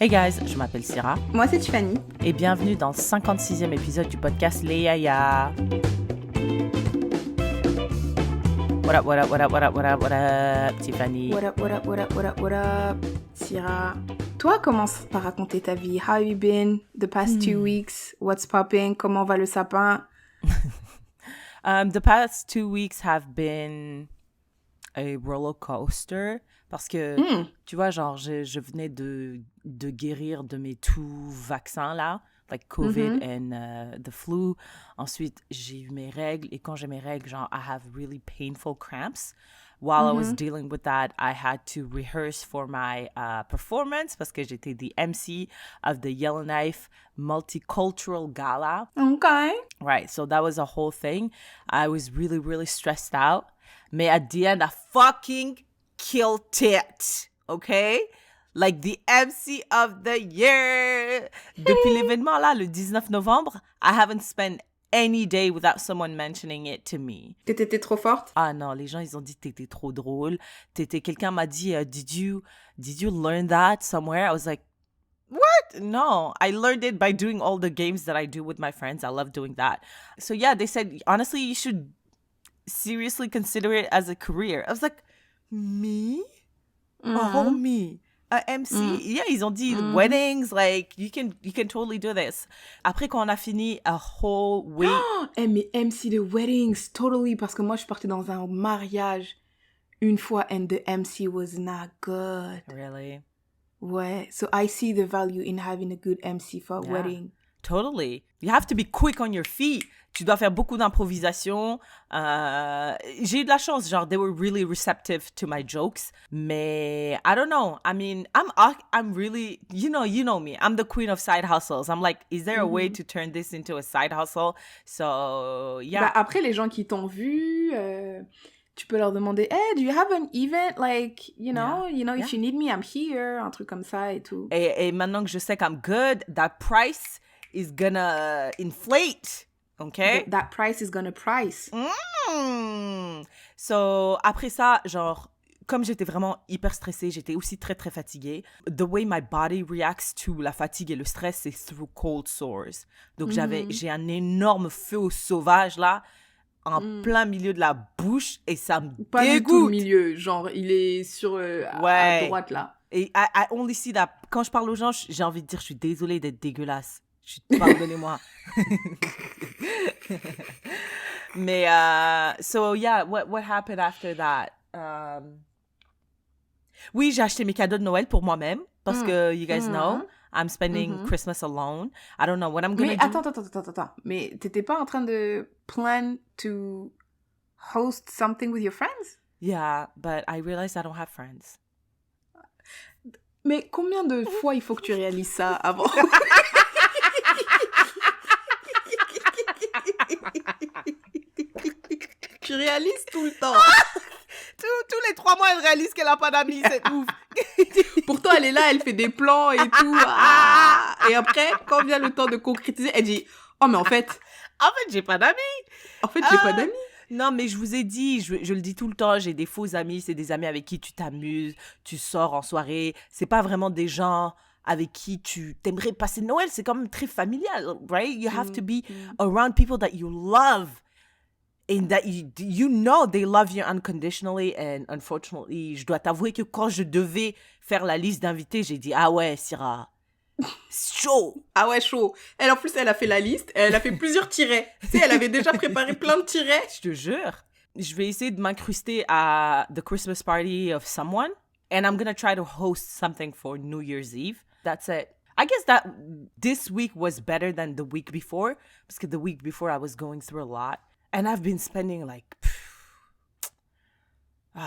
Hey guys, je m'appelle Syrah. Moi, c'est Tiffany. Et bienvenue dans le 56e épisode du podcast Les Yaya. What up, what up, what up, what up, what up, what up, Tiffany? What up, what up, what up, what up, what up, Syrah. Toi, commence par raconter ta vie. How have you been the past 2 weeks? What's popping? Comment va le sapin? The past 2 weeks have been a roller coaster. Parce que, tu vois, genre, je venais de guérir de mes 2 vaccins, là, like COVID and the flu. Ensuite, j'ai eu mes règles. Et quand j'ai mes règles, genre, I have really painful cramps. While I was dealing with that, I had to rehearse for my performance parce que j'étais the MC of the Yellowknife Multicultural Gala. Okay. Right, so that was a whole thing. I was really, really stressed out. Mais at the end, I fucking killed it, okay? Like the MC of the year. Depuis l'événement là, le 19 novembre, I haven't spent any day without someone mentioning it to me. T'étais trop forte? Ah non, les gens ils ont dit que t'étais trop drôle. Quelqu'un m'a dit, did you learn that somewhere? I was like, what? No, I learned it by doing all the games that I do with my friends. I love doing that. So yeah, they said, honestly, you should seriously consider it as a career. I was like, me? Oh, me. A MC? Yeah, ils ont dit weddings, like, you can totally do this. Après, quand on a fini a whole week... mais MC de weddings, totally, parce que moi, je suis partie dans un mariage une fois and the MC was not good. Really? Ouais, so I see the value in having a good MC for a wedding. Totally. You have to be quick on your feet. Tu dois faire beaucoup d'improvisation. J'ai eu de la chance, genre, they were really receptive to my jokes. Mais I don't know. I mean, I'm really, you know me. I'm the queen of side hustles. I'm like, is there a way to turn this into a side hustle? So, yeah. Bah, après, les gens qui t'ont vu, tu peux leur demander, hey, do you have an event? Like, if you need me, I'm here. Un truc comme ça et tout. Et maintenant que je sais qu'I'm good, that price is gonna inflate. Okay? That price is gonna price. So, après ça, genre, comme j'étais vraiment hyper stressée, j'étais aussi très, très fatiguée. The way my body reacts to la fatigue et le stress, c'est through cold sores. Donc, j'ai un énorme feu sauvage, là, en plein milieu de la bouche, et ça me Pas dégoûte. Du tout le milieu, genre, il est sur à droite, là. Et I only see that. Quand je parle aux gens, j'ai envie de dire, je suis désolée d'être dégueulasse. Pardonnez-moi. Mais, so yeah, what happened after that? Oui, j'ai acheté mes cadeaux de Noël pour moi-même parce que, you guys know, I'm spending Christmas alone. I don't know what I'm gonna do. Mais attends. Mais t'étais pas en train de plan to host something with your friends? Yeah, but I realized I don't have friends. Mais combien de fois il faut que tu réalises ça avant? Tu réalises tout le temps. Tous les 3 mois, elle réalise qu'elle a pas d'amis, c'est ouf. Pourtant, elle est là, elle fait des plans et tout. Et après, quand vient le temps de concrétiser, elle dit, oh, mais en fait, j'ai pas d'amis. Pas d'amis. Non, mais je vous ai dit, je le dis tout le temps, j'ai des faux amis, c'est des amis avec qui tu t'amuses, tu sors en soirée. C'est pas vraiment des gens avec qui tu t'aimerais passer Noël, c'est quand même très familial, right? You have to be around people that you love and that you know they love you unconditionally. And unfortunately, je dois t'avouer que quand je devais faire la liste d'invités, j'ai dit, ah ouais, Syrah, chaud. Ah ouais, chaud. Elle, en plus, elle a fait la liste, elle a fait plusieurs tirets. Tu sais, elle avait déjà préparé plein de tirets. Je te jure. Je vais essayer de m'incruster à the Christmas party of someone. And I'm gonna try to host something for New Year's Eve. That's it. I guess that this week was better than the week before. Parce que the week before, I was going through a lot. And I've been spending like...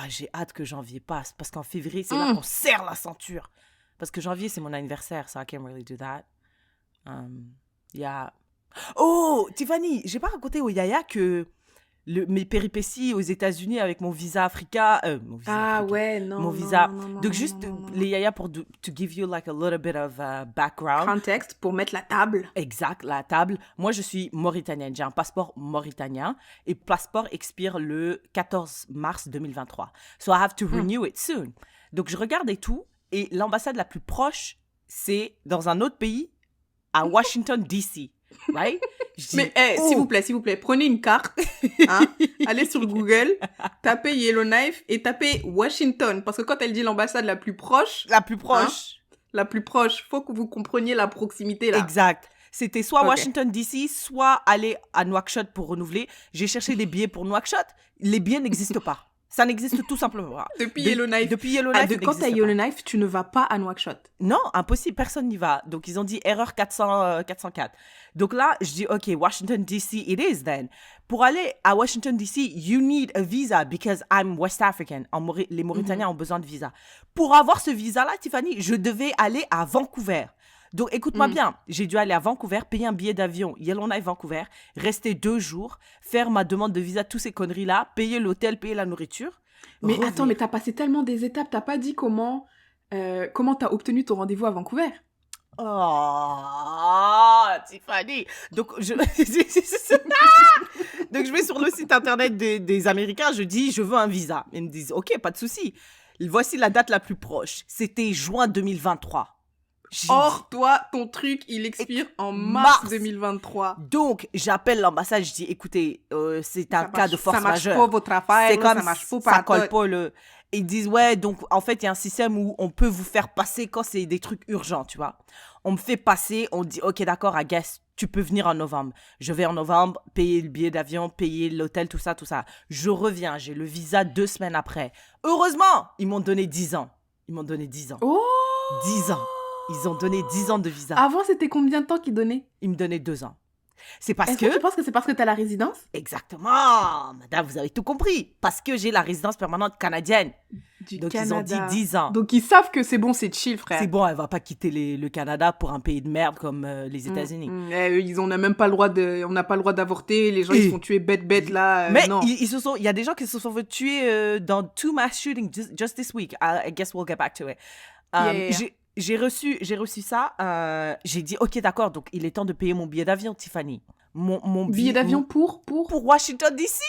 j'ai hâte que janvier passe. Parce qu'en février, c'est là qu'on serre la ceinture. Parce que janvier, c'est mon anniversaire, so I can't really do that. Yeah. Oh, Tiffany, j'ai pas raconté au Yaya que mes péripéties aux États-Unis avec mon visa africain. Ouais, non. Mon visa. Non, Donc, juste les Yaya pour to give you like a little bit of background. Contexte pour mettre la table. Exact, la table. Moi, je suis mauritanienne. J'ai un passeport mauritanien et le passeport expire le 14 mars 2023. So I have to renew it soon. Donc, je regarde et tout. Et l'ambassade la plus proche, c'est dans un autre pays, à Washington, D.C., right? Mais s'il vous plaît, prenez une carte, hein, allez sur Google, tapez Yellowknife et tapez Washington. Parce que quand elle dit l'ambassade la plus proche... La plus proche, faut que vous compreniez la proximité, là. Exact. C'était soit Washington, D.C., soit aller à Nouakchott pour renouveler. J'ai cherché des billets pour Nouakchott. Les billets n'existent pas. Ça n'existe tout simplement pas. Depuis Yellowknife. Quand t'as Yellowknife, tu ne vas pas à Nouakchott. Non, impossible, personne n'y va. Donc, ils ont dit erreur 404. Donc là, je dis, OK, Washington, D.C., it is then. Pour aller à Washington, D.C., you need a visa because I'm West African. Les Mauritaniens ont besoin de visa. Pour avoir ce visa-là, Tiffany, je devais aller à Vancouver. Donc, écoute-moi bien, j'ai dû aller à Vancouver, payer un billet d'avion Yellowknife Vancouver, rester 2 jours, faire ma demande de visa, toutes ces conneries-là, payer l'hôtel, payer la nourriture. Mais attends, mais t'as passé tellement des étapes, t'as pas dit comment t'as obtenu ton rendez-vous à Vancouver? Oh, Tiffany. Donc, je vais sur le site internet des Américains, je dis, je veux un visa. Ils me disent, OK, pas de souci. Voici la date la plus proche. C'était juin 2023. Or, toi, ton truc, il expire en mars 2023. Donc, j'appelle l'ambassade, je dis, écoutez, c'est un cas de force majeure. Ça marche pas votre affaire, c'est comme ça marche pas. Ça colle pas le... Ils disent, ouais, donc, en fait, il y a un système où on peut vous faire passer quand c'est des trucs urgents, tu vois. On me fait passer, on dit, OK, d'accord, I guess, tu peux venir en novembre. Je vais en novembre, payer le billet d'avion, payer l'hôtel, tout ça. Je reviens, j'ai le visa 2 semaines après. Heureusement, ils m'ont donné 10 ans. Oh 10 ans. Ils ont donné 10 ans de visa. Avant, c'était combien de temps qu'ils donnaient? Ils me donnaient 2 ans. C'est parce Est-ce que tu penses que c'est parce que t'as la résidence? Exactement. Madame, vous avez tout compris. Parce que j'ai la résidence permanente canadienne. Donc, Canada. Ils ont dit 10 ans. Donc, ils savent que c'est bon, c'est chill, frère. C'est bon, elle va pas quitter le Canada pour un pays de merde comme les États-Unis. On n'a même pas le droit d'avorter. Les gens, ils se font tuer bête, là. Mais non. il y a des gens qui se sont fait tuer dans 2 mass shootings just this week. I guess we'll get back to it. J'ai reçu ça. J'ai dit, OK, d'accord, donc il est temps de payer mon billet d'avion, Tiffany. Mon billet d'avion pour Washington, D.C.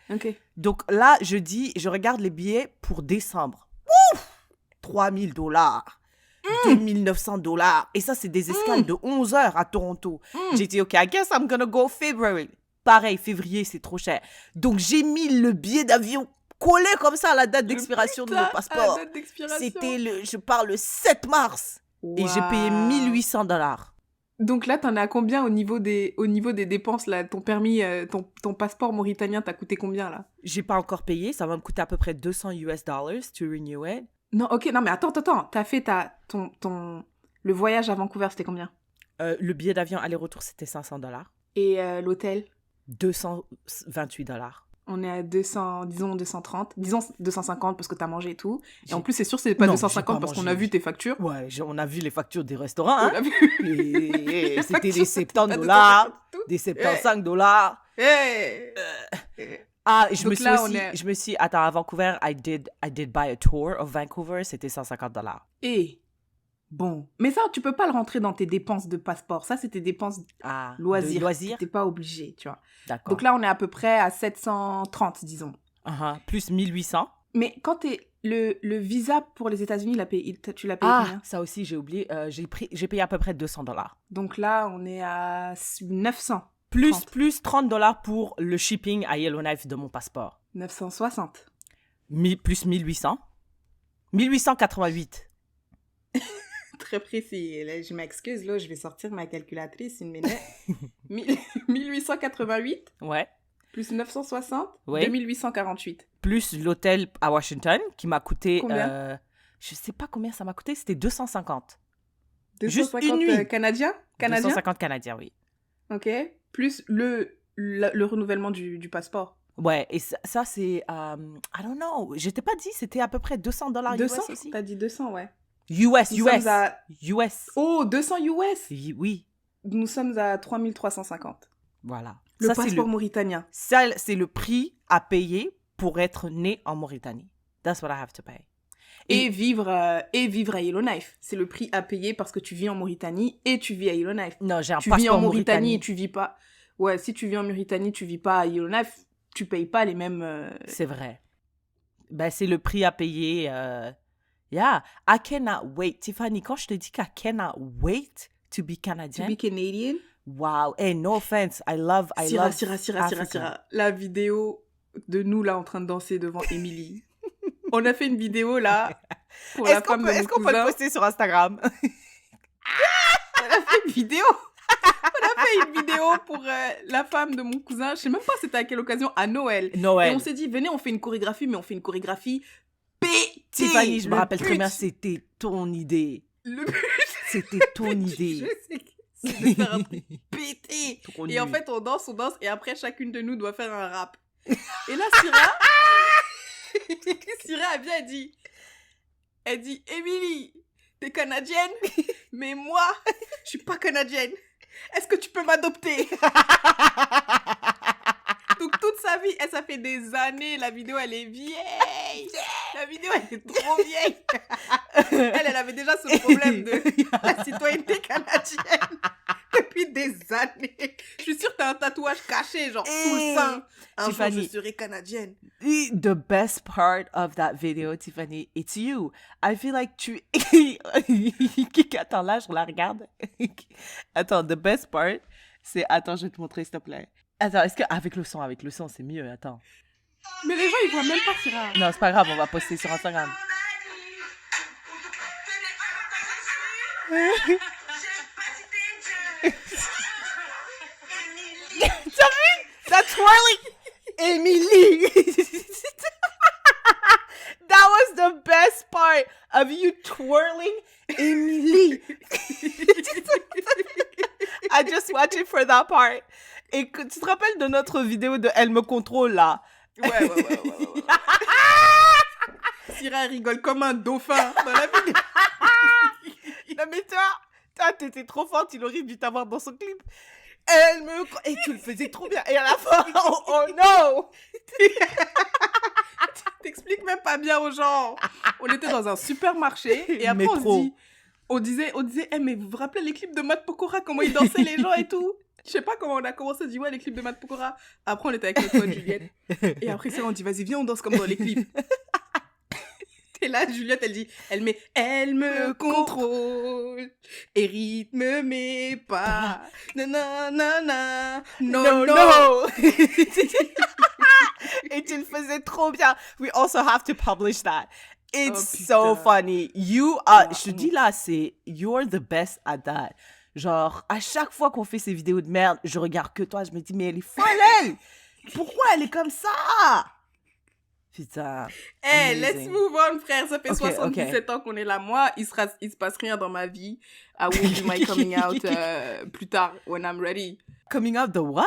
OK. Donc là, je regarde les billets pour décembre. Ouf! $3,000, $2,900. Et ça, c'est des escales de 11 heures à Toronto. J'ai dit, OK, I guess I'm gonna go February. Pareil, février, c'est trop cher. Donc, j'ai mis le billet d'avion collé comme ça à la date d'expiration de mon passeport. C'était le 7 mars. Wow. Et j'ai payé $1,800. Donc là, t'en as combien au niveau des dépenses, là? Ton permis, ton passeport mauritanien, t'as coûté combien, là? J'ai pas encore payé. Ça va me coûter à peu près $200 to renew it. Non, OK, non, mais attends. T'as fait le voyage à Vancouver, c'était combien? Le billet d'avion aller-retour, c'était $500. Et l'hôtel? $228. On est à 200, disons 230, disons 250 parce que t'as mangé et tout. Et en plus, c'est sûr, c'est pas 250 parce qu'on a vu tes factures. Ouais, on a vu les factures des restaurants. Hein. On a vu et c'était des $70, des $75. Je me suis, attends, à Vancouver, I did buy a tour of Vancouver, c'était $150. Et bon, mais ça, tu peux pas le rentrer dans tes dépenses de passeport. Ça, c'est tes dépenses loisirs. T'es pas obligé, tu vois. D'accord. Donc là, on est à peu près à 730, disons. Plus 1,800. Mais quand le visa pour les États-Unis, tu l'as payé combien? Ça aussi, j'ai oublié. J'ai payé à peu près $200. Donc là, on est à 900. Plus $30 pour le shipping à Yellowknife de mon passeport. 960. Plus 1,800. 1,888. Très précis. Là, je m'excuse, là, je vais sortir ma calculatrice une minute. 1888. Ouais. Plus 960. Ouais. 2848. Plus l'hôtel à Washington qui m'a coûté... Combien? Je sais pas combien ça m'a coûté, c'était 250. 250 juste une nuit. Canadiens? 250 Canadiens, oui. OK. Plus le renouvellement du passeport. Ouais, et ça c'est... I don't know. Je t'ai pas dit, c'était à peu près $200 200? US aussi. T'as dit 200, ouais. US. Oh, 200 US? Oui. Nous sommes à 3350. Voilà. Le passeport mauritanien. Ça, c'est le prix à payer pour être né en Mauritanie. That's what I have to pay. Et vivre à Yellowknife. C'est le prix à payer parce que tu vis en Mauritanie et tu vis à Yellowknife. Non, j'ai un passeport Tu vis en Mauritanie et tu vis pas... Ouais, si tu vis en Mauritanie, tu vis pas à Yellowknife, tu payes pas les mêmes... C'est vrai. Ben, c'est le prix à payer... Il Yeah, I cannot wait. Tiffany, quand je te dis qu'I cannot wait to be Canadian. To be Canadian. Wow. Hey, no offense. I love Syrah. La vidéo de nous, là, en train de danser devant Emily. On a fait une vidéo, là, pour la femme de mon cousin. Est-ce qu'on peut le poster sur Instagram? On a fait une vidéo. On a fait une vidéo pour la femme de mon cousin. Je sais même pas c'était à quelle occasion, à Noël. Et on s'est dit, venez, on fait une chorégraphie, mais on fait une chorégraphie pétée. Tiffany, je me rappelle très bien, c'était ton idée. Le but. C'était ton idée. Je sais que c'est de faire un truc pété. Et en fait, on danse, et après, chacune de nous doit faire un rap. Et là, Syrah a bien dit, elle dit, Émilie, t'es canadienne, mais moi, je suis pas canadienne. Est-ce que tu peux m'adopter? Donc, toute sa vie, ça fait des années, la vidéo, elle est vieille. La vidéo, elle est trop vieille. Elle avait déjà ce problème de la citoyenneté canadienne depuis des années. Je suis sûre que t'as un tatouage caché, genre, sous le sein. Un jour, je serai canadienne. The best part of that video, Tiffany, it's you. I feel like Attends, là, je la regarde. Attends, the best part, c'est... Attends, je vais te montrer, s'il te plaît. Attends, est-ce qu'avec le son, c'est mieux? Attends. Mais les gens, ils voient même pas Syrah. Non, c'est pas grave, on va poster sur Instagram. T'as vu? That's twirling! Emily! That was the best part of you twirling Emily. I just watched it for that part. Et tu te rappelles de notre vidéo de Elle me contrôle là? Ouais. Syrah rigole comme un dauphin dans la vidéo. Non mais toi, t'étais trop forte, il aurait dû t'avoir dans son clip. Et tu le faisais trop bien. Et à la fin, oh no! T'expliques même pas bien aux gens. On était dans un supermarché et après on disait, mais vous vous rappelez les clips de Matt Pokora, comment ils dansaient les gens et tout? Je sais pas comment on a commencé à dire, ouais, les clips de Matt Pokora. Après, on était avec notre pote Juliette. Et après, on dit, vas-y, viens, on danse comme dans les clips. Et là, Juliette, elle me contrôle et rythme mes pas. Nanana, no. Et tu le faisais trop bien. We also have to publish that. It's so funny. You are, je te dis là, you're the best at that. Genre, à chaque fois qu'on fait ces vidéos de merde, je regarde que toi, je me dis, mais elle est folle, elle! Pourquoi elle est comme ça? Putain. Let's move on, frère. Ça fait 77 ans qu'on est là. Moi, il se passe rien dans ma vie. I will do my coming out plus tard, when I'm ready. Coming out de what?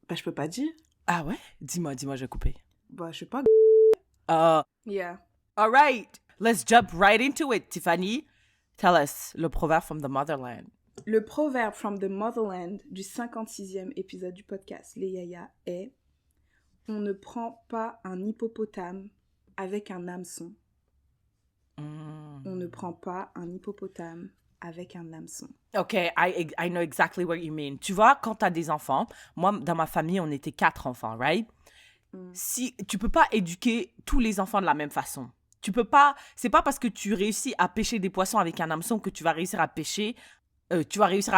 Bah, je peux pas dire. Ah ouais? Dis-moi, je vais couper. Bah, je sais pas. Yeah. All right. Let's jump right into it, Tiffany. Tell us, le proverbe from the motherland. Le proverbe from the motherland du 56e épisode du podcast Les Yaya est: on ne prend pas un hippopotame avec un hameçon. On ne prend pas un hippopotame avec un hameçon. Ok, I know exactly what you mean. Tu vois, quand t'as des enfants, moi, dans ma famille, on était 4 enfants, right? Si, tu peux pas éduquer tous les enfants de la même façon. Tu peux pas, c'est pas parce que tu réussis à pêcher des poissons avec un hameçon que tu vas réussir à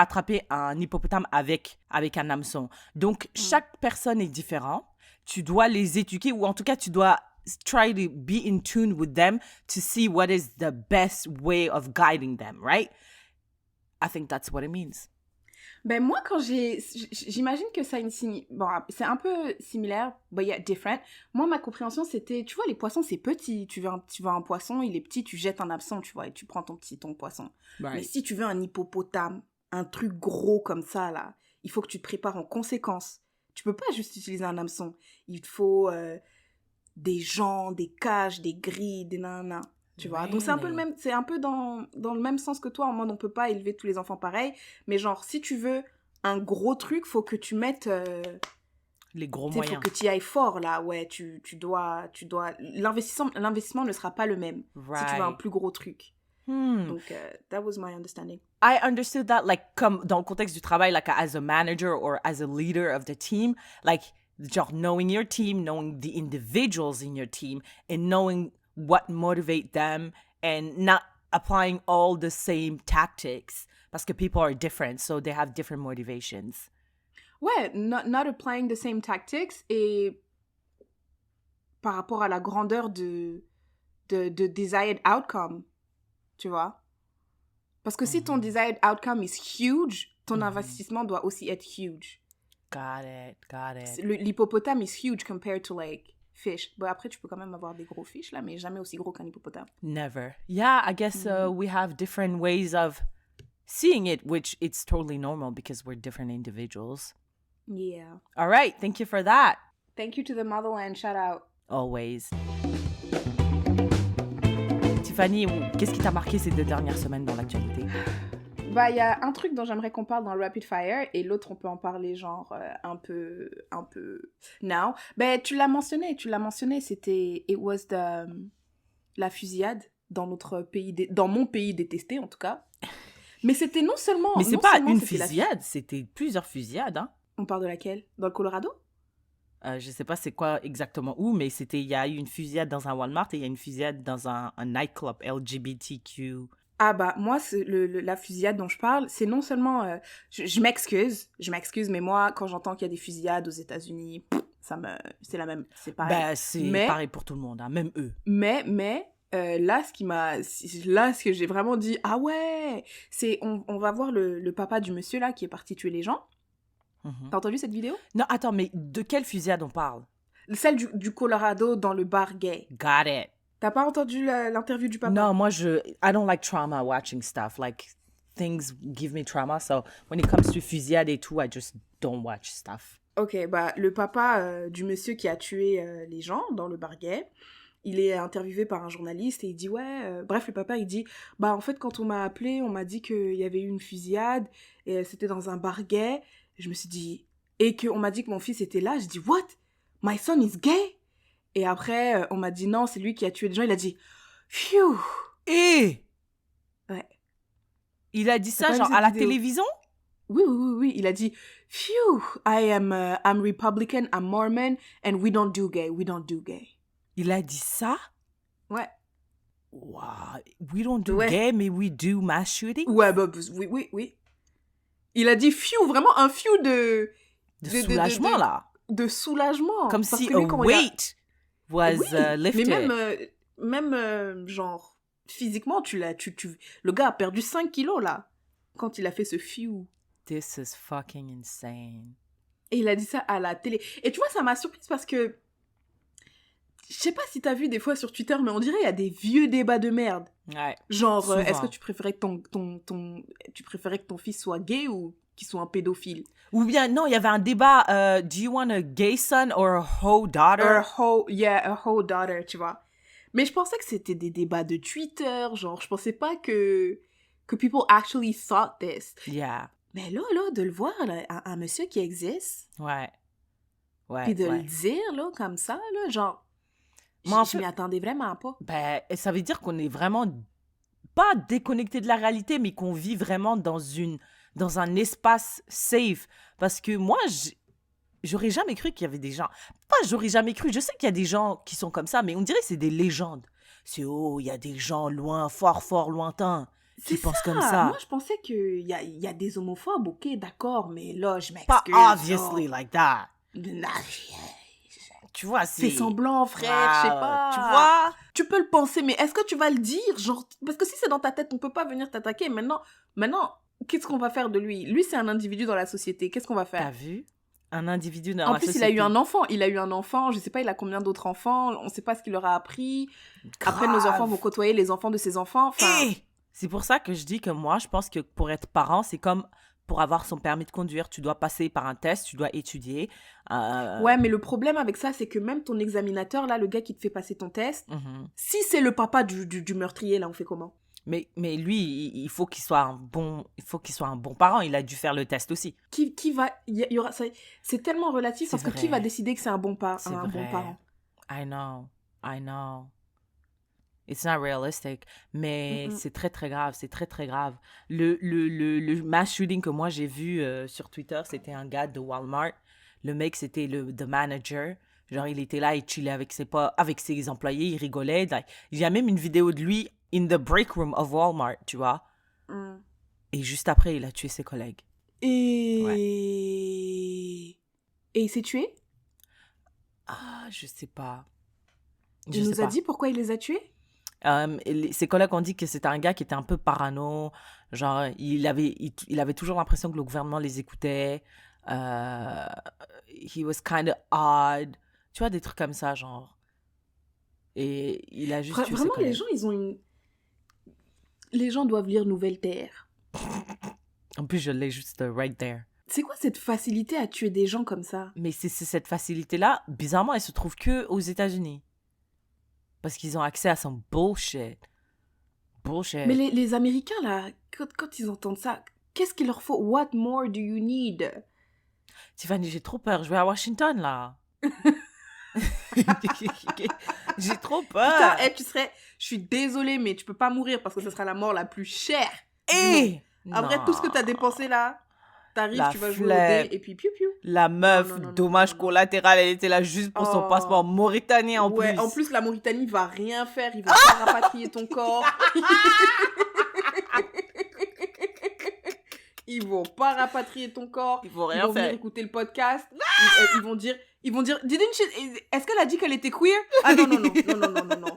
attraper un hippopotame avec un hameçon. Donc, chaque personne est différente. Tu dois les éduquer, ou en tout cas, tu dois try to be in tune with them to see what is the best way of guiding them, right? I think that's what it means. Ben moi, quand j'imagine que ça a bon, c'est un peu similaire, but yeah, different. Moi, ma compréhension, c'était, tu vois, les poissons, c'est petit. Tu veux un poisson, il est petit, tu jettes un hameçon, tu vois, et tu prends ton poisson. Right. Mais si tu veux un hippopotame, un truc gros comme ça, là, il faut que tu te prépares en conséquence. Tu peux pas juste utiliser un hameçon. Il te faut des gens, des cages, des grilles, des nanana. Tu vois, donc c'est un peu le même, c'est un peu dans le même sens que toi, en mode on peut pas élever tous les enfants pareil, mais genre si tu veux un gros truc, faut que tu mettes les gros moyens. Faut que tu y ailles fort là, ouais, tu dois l'investissement ne sera pas le même si tu veux un plus gros truc. Donc that was my understanding. I understood that like comme dans le contexte du travail, like as a manager or as a leader of the team, like genre knowing your team, knowing the individuals in your team and knowing what motivate them and not applying all the same tactics parce que people are different, so they have different motivations. Ouais, not applying the same tactics et par rapport à la grandeur de desired outcome, tu vois. Parce que si ton desired outcome is huge, ton investissement doit aussi être huge. Got it. L'hippopotame is huge compared to like fish. Bon, après, tu peux quand même avoir des gros fish là, mais jamais aussi gros qu'un hippopotame. Never. Yeah, I guess we have different ways of seeing it, which it's totally normal because we're different individuals. Yeah. All right, thank you for that. Thank you to the motherland, shout out. Always. Tiffany, qu'est-ce qui t'a marqué ces 2 dernières semaines dans l'actualité? Bah, il y a un truc dont j'aimerais qu'on parle dans le Rapid Fire et l'autre, on peut en parler genre un peu now. Ben, tu l'as mentionné, c'était it was la fusillade dans notre pays, dans mon pays détesté en tout cas. Mais c'était non seulement... Mais c'est pas une fusillade, c'était plusieurs fusillades, hein. On parle de laquelle? Dans le Colorado? Je sais pas c'est quoi exactement où, mais il y a eu une fusillade dans un Walmart et il y a une fusillade dans un nightclub LGBTQ. Ah bah, moi, la fusillade dont je parle, c'est non seulement... je m'excuse, mais moi, quand j'entends qu'il y a des fusillades aux États-Unis, c'est la même, c'est pareil. Bah, c'est pareil pour tout le monde, hein, même eux. Mais là, ce que j'ai vraiment dit, ah ouais, c'est, on va voir le papa du monsieur là qui est parti tuer les gens. T'as entendu cette vidéo? Non, attends, mais de quelle fusillade on parle? Celle du Colorado dans le bar gay. Got it. T'as pas entendu l'interview du papa? Non, moi, I don't like trauma watching stuff. Like, things give me trauma. So, when it comes to fusillade et tout, I just don't watch stuff. Ok, bah, le papa du monsieur qui a tué les gens dans le bar gay, il est interviewé par un journaliste et il dit, bref, le papa, il dit, bah, en fait, quand on m'a appelé, on m'a dit qu'il y avait eu une fusillade et c'était dans un bar gay. Je me suis dit, et qu'on m'a dit que mon fils était là, je dis, what? My son is gay? Et après, on m'a dit, non, c'est lui qui a tué les gens. Il a dit, phew! Et ouais. Il a dit ça, genre, à la télévision? Oui. Il a dit, phew! I'm Republican, I'm Mormon, and we don't do gay. Il a dit ça? Ouais. Wow. We don't do gay, mais we do mass shooting? Ouais, bah, oui. Il a dit phew, vraiment un phew de soulagement, là. De soulagement. Comme si a weight was lifted. Mais même genre, physiquement, le gars a perdu 5 kilos, là, quand il a fait ce phew. This is fucking insane. Et il a dit ça à la télé. Et tu vois, ça m'a surprise parce que, je sais pas si t'as vu des fois sur Twitter, mais on dirait il y a des vieux débats de merde. Ouais. Genre, est-ce que tu préférais que ton fils soit gay ou qu'il soit un pédophile? Ou bien, non, il y avait un débat, do you want a gay son or a hoe daughter? A hoe daughter, tu vois. Mais je pensais que c'était des débats de Twitter, genre, je pensais pas que people actually thought this. Yeah. Mais là, de le voir, là, un monsieur qui existe. Ouais. Puis de le dire, là, comme ça, là, genre, je m'y attendais vraiment pas. Ben, ça veut dire qu'on est vraiment pas déconnecté de la réalité, mais qu'on vit vraiment dans un espace safe. Parce que moi, j'aurais jamais cru qu'il y avait des gens... j'aurais jamais cru. Je sais qu'il y a des gens qui sont comme ça, mais on dirait que c'est des légendes. Il y a des gens loin, fort lointains qui pensent comme ça. Moi, je pensais qu'il y a des homophobes, ok, d'accord, mais là, je m'excuse. Pas obviously like that. Tu vois, c'est semblant, frère, je sais pas. Tu vois? Tu peux le penser, mais est-ce que tu vas le dire? Genre, parce que si c'est dans ta tête, on peut pas venir t'attaquer. Maintenant, qu'est-ce qu'on va faire de lui? Lui, c'est un individu dans la société. Qu'est-ce qu'on va faire? T'as vu? Un individu dans la société. En plus, il a eu un enfant. Je sais pas, il a combien d'autres enfants. On sait pas ce qu'il leur a appris. Grave. Après, nos enfants vont côtoyer les enfants de ses enfants. C'est pour ça que je dis que moi, je pense que pour être parent, c'est comme... Pour avoir son permis de conduire, tu dois passer par un test, tu dois étudier. Ouais, mais le problème avec ça, c'est que même ton examinateur, là, le gars qui te fait passer ton test, si c'est le papa du meurtrier, là, on fait comment? Mais lui, il faut qu'il soit un bon parent. Il a dû faire le test aussi. Qui va... Il y aura, c'est tellement relatif parce que qui va décider que c'est un bon parent? I know. It's not realistic, mais c'est très, très grave. C'est très, très grave. Le mass shooting que moi, j'ai vu sur Twitter, c'était un gars de Walmart. Le mec, c'était the manager. Genre, il était là, il chillait avec ses employés, il rigolait. Like, il y a même une vidéo de lui in the break room of Walmart, tu vois. Et juste après, il a tué ses collègues. Et il s'est tué? Ah, je sais pas. Il nous a dit pourquoi il les a tués? Ses collègues ont dit que c'était un gars qui était un peu parano. Genre, il avait toujours l'impression que le gouvernement les écoutait. He was kind of odd. Tu vois, des trucs comme ça, genre. Et il a juste tué ses Vraiment, collègues. les gens, ils ont une... Les gens doivent lire Nouvelle Terre. En plus, je l'ai juste right there. C'est quoi cette facilité à tuer des gens comme ça? Mais c'est cette facilité-là, bizarrement, elle se trouve que aux États-Unis. Parce qu'ils ont accès à son bullshit. Bullshit. Mais les Américains, là, quand ils entendent ça, qu'est-ce qu'il leur faut? What more do you need? Tiffany, j'ai trop peur. Je vais à Washington, là. J'ai trop peur. Putain, je suis désolée, mais tu peux pas mourir parce que ce sera la mort la plus chère. Après tout ce que t'as dépensé là, t'arrives, tu vas jouer au dé et puis piou piou. La meuf, dommage collatéral, elle était là juste pour son passeport mauritanien en plus. En plus, la Mauritanie va rien faire, ils vont pas rapatrier ton corps. Ils vont pas rapatrier ton corps. Ils vont rien faire. Venir écouter le podcast. Ils vont dire, est-ce qu'elle a dit qu'elle était queer? Ah non.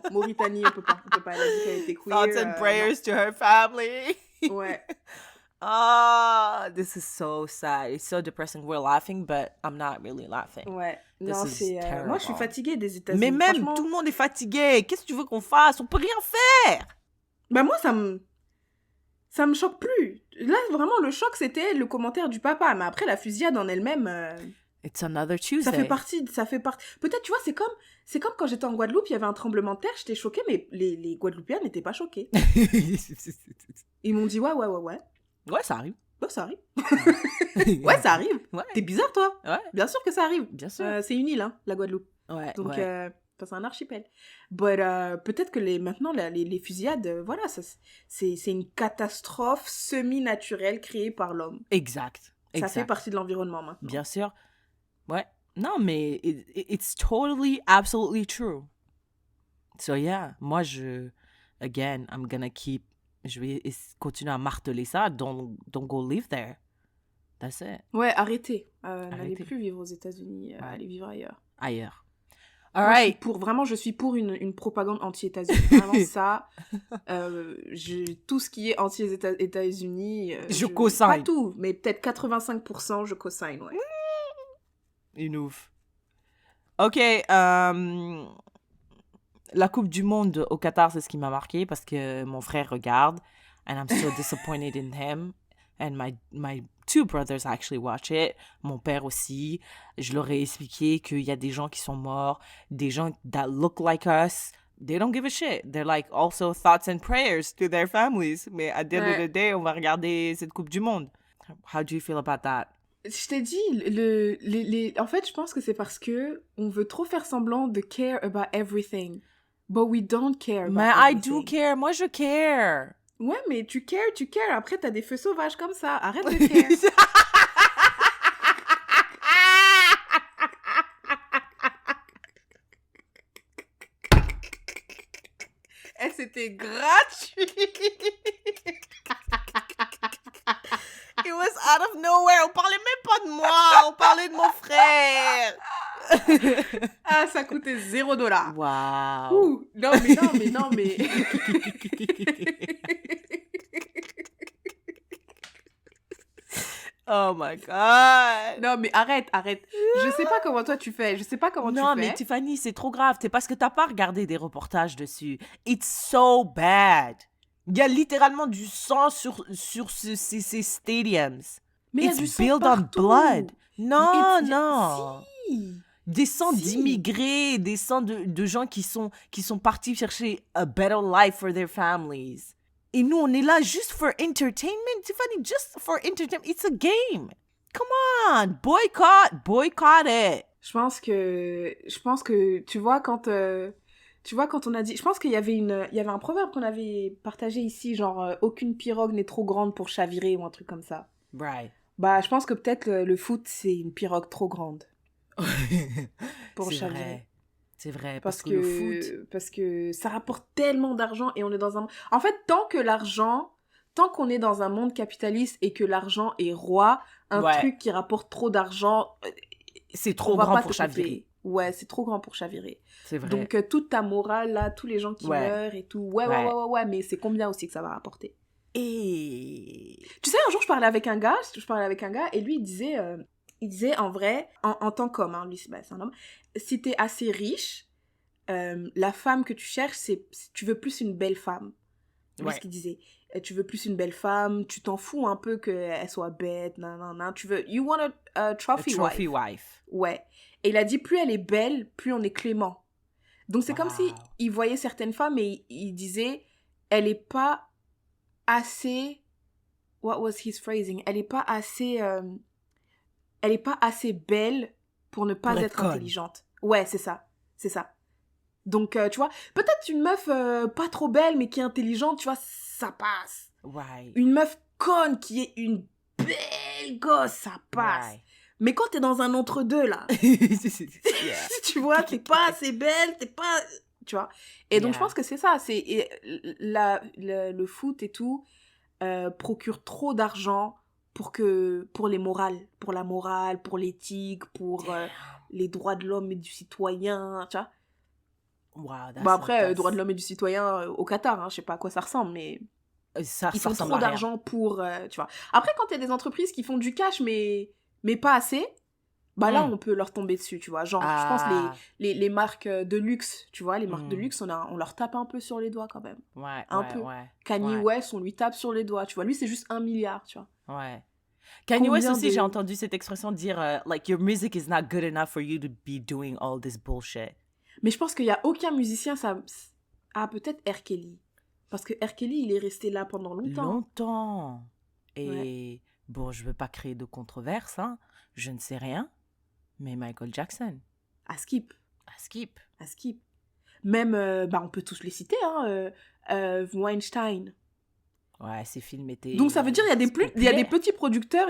Mauritanie, on peut pas. Elle a dit qu'elle était queer. Thoughts and prayers to her family. Ouais. This is so sad. It's so depressing. We're laughing, but I'm not really laughing. Ouais. Non, c'est... moi, je suis fatiguée des États-Unis. Mais même, tout le monde est fatigué. Qu'est-ce que tu veux qu'on fasse? On peut rien faire. Bah moi, ça me choque plus. Là, vraiment, le choc, c'était le commentaire du papa. Mais après, la fusillade en elle-même... It's another Tuesday. Ça fait partie... Peut-être, tu vois, c'est comme quand j'étais en Guadeloupe, il y avait un tremblement de terre, j'étais choquée, mais les Guadeloupéens n'étaient pas choqués. Ils m'ont dit, ouais. Ouais, ça arrive. Ouais, ça arrive. Ouais, ça arrive. Ouais. T'es bizarre, toi. Ouais. Bien sûr que ça arrive. Bien sûr. C'est une île, hein, la Guadeloupe. Ouais. Donc, c'est un archipel. But, peut-être que maintenant, les fusillades, voilà, c'est une catastrophe semi-naturelle créée par l'homme. Exact. Ça fait partie de l'environnement maintenant. Bien sûr. Ouais. Non, mais it's totally, absolutely true. So, yeah, moi, I'm gonna je vais continuer à marteler ça. Don't go live there. That's it. Ouais, arrêtez. N'allez plus vivre aux États-Unis. Allez vivre ailleurs. All right. Je suis pour une propagande anti-États-Unis. Vraiment, ça, tout ce qui est anti-États-Unis... je co-signe. Pas tout, mais peut-être 85%, je co-signe, ouais. Une ouf. OK, la Coupe du Monde au Qatar, c'est ce qui m'a marqué parce que mon frère regarde and I'm so disappointed in him. And my two brothers actually watch it. Mon père aussi. Je leur ai expliqué qu'il y a des gens qui sont morts, des gens that look like us. They don't give a shit. They're like also thoughts and prayers to their families. Mais at the end of the day, on va regarder cette Coupe du Monde. How do you feel about that? Je t'ai dit, en fait, je pense que c'est parce que on veut trop faire semblant de care about everything. But we don't care about Mais everything. I do care. Moi, je care. Ouais, mais tu cares. Après, t'as des feux sauvages comme ça. Arrête de care. C'était gratuit. It was out of nowhere. On parlait même pas de moi. On parlait de mon frère. Ah, ça coûtait $0. Wow. Non, mais... Oh my God. Non, mais arrête. Je sais pas comment toi tu fais. Non, mais Tiffany, c'est trop grave. C'est parce que t'as pas regardé des reportages dessus. It's so bad. Il y a littéralement du sang sur ces stadiums. Mais il y a du sang built partout. On blood. Non. Si. Des sangs d'immigrés, des sangs de gens qui sont partis chercher a better life for their families. Et nous, on est là juste for entertainment. Tiffany, just for entertainment. It's a game. Come on. Boycott it. Je pense que tu vois quand on a dit, je pense qu'il y avait un proverbe qu'on avait partagé ici, genre aucune pirogue n'est trop grande pour chavirer ou un truc comme ça. Right. Bah, je pense que peut-être le foot c'est une pirogue trop grande. Pour C'est chavirer. vrai. C'est vrai, parce que le foot... Parce que ça rapporte tellement d'argent et on est dans un... En fait, tant qu'on est dans un monde capitaliste et que l'argent est roi, un Ouais. truc qui rapporte trop d'argent, C'est on trop va grand pas pour te chavirer. couper. Ouais, c'est trop grand pour chavirer. C'est vrai. Donc, toute ta morale, là, tous les gens qui Ouais. meurent et tout, ouais, mais c'est combien aussi que ça va rapporter? Et... Tu sais, un jour, je parlais avec un gars et lui, il disait en vrai, en tant qu'homme, hein, lui, c'est un homme, si t'es assez riche, la femme que tu cherches, tu veux plus une belle femme. C'est ce qu'il disait. Tu veux plus une belle femme, tu t'en fous un peu qu'elle soit bête, nan, tu veux... You want a trophy wife. Ouais. Et il a dit, plus elle est belle, plus on est clément. Donc c'est comme si il voyait certaines femmes et il disait, elle est pas assez... What was his phrasing? Elle est pas assez belle pour ne pas être intelligente. Ouais, c'est ça. Donc, tu vois, peut-être une meuf pas trop belle, mais qui est intelligente, tu vois, ça passe. Ouais. Une meuf conne qui est une belle gosse, ça passe. Ouais. Mais quand t'es dans un entre-deux, là, tu vois, t'es pas assez belle, t'es pas... Tu vois. Et donc, je pense que c'est ça. Le foot et tout procure trop d'argent pour les morales. Pour la morale, pour l'éthique, pour les droits de l'homme et du citoyen, tu vois. Wow, après, droits de l'homme et du citoyen au Qatar, hein, je sais pas à quoi ça ressemble, mais ils font trop d'argent pour, tu vois. Après, quand il y a des entreprises qui font du cash, mais pas assez, bah là, on peut leur tomber dessus, tu vois. Genre, je pense les marques de luxe, tu vois, les marques de luxe, on leur tape un peu sur les doigts quand même. Un peu. Kanye West, on lui tape sur les doigts, tu vois. Lui, c'est juste 1 milliard, tu vois. Ouais. Kanye West aussi, j'ai entendu cette expression dire like, your music is not good enough for you to be doing all this bullshit. Mais je pense qu'il n'y a aucun musicien, peut-être R. Kelly. Parce que R. Kelly, il est resté là pendant longtemps. Et bon, je veux pas créer de controverse, hein. Je ne sais rien. Mais Michael Jackson. À skip. À skip. Même, on peut tous les citer, hein. Weinstein. Ouais, ces films étaient... Donc ça veut dire il y a des petits producteurs,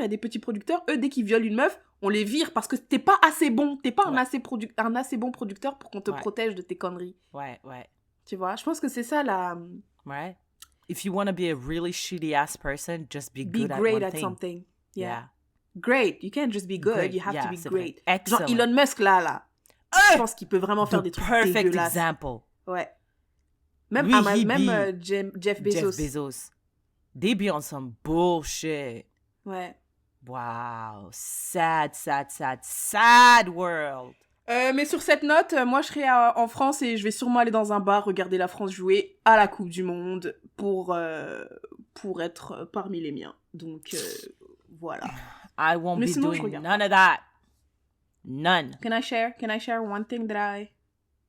eux, dès qu'ils violent une meuf, on les vire parce que t'es pas assez bon. T'es pas un assez bon producteur pour qu'on te protège de tes conneries. Ouais. Tu vois, je pense que c'est ça la... Ouais. If you want to be a really shitty ass person, just be good at one thing. Be great at something. Yeah. Great. You can't just be good. You have to be great. Excellent. Genre Elon Musk, là. Je pense qu'il peut vraiment faire des trucs dégueulasses. Perfect example. Ouais. Même Jeff Bezos. They be on some bullshit. Ouais. Wow. Sad world. Mais sur cette note, moi je serai en France et je vais sûrement aller dans un bar regarder la France jouer à la Coupe du Monde pour être parmi les miens. Donc voilà. I won't be doing none of that. None. Can I share one thing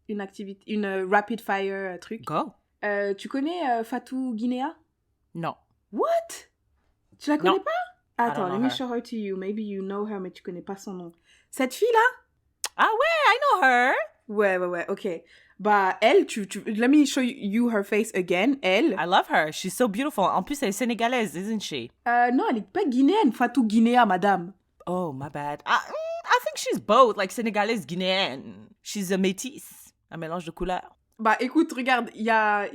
une activité, une rapid fire truc? Go. Tu connais Fatou Guinea? Non. What? Tu la connais pas? Attends, let me her. show her to you. Maybe you know her, mais tu connais pas son nom. Cette fille-là? Ah ouais, I know her. Ouais, ok. Bah, elle, let me show you her face again. Elle. I love her. She's so beautiful. En plus, elle est sénégalaise, isn't she? Non, elle est pas guinéenne. Fatou Guinea, madame. Oh, my bad. I think she's both, like sénégalaise, guinéenne. She's a métisse, un mélange de couleurs. Bah, écoute, regarde, il y a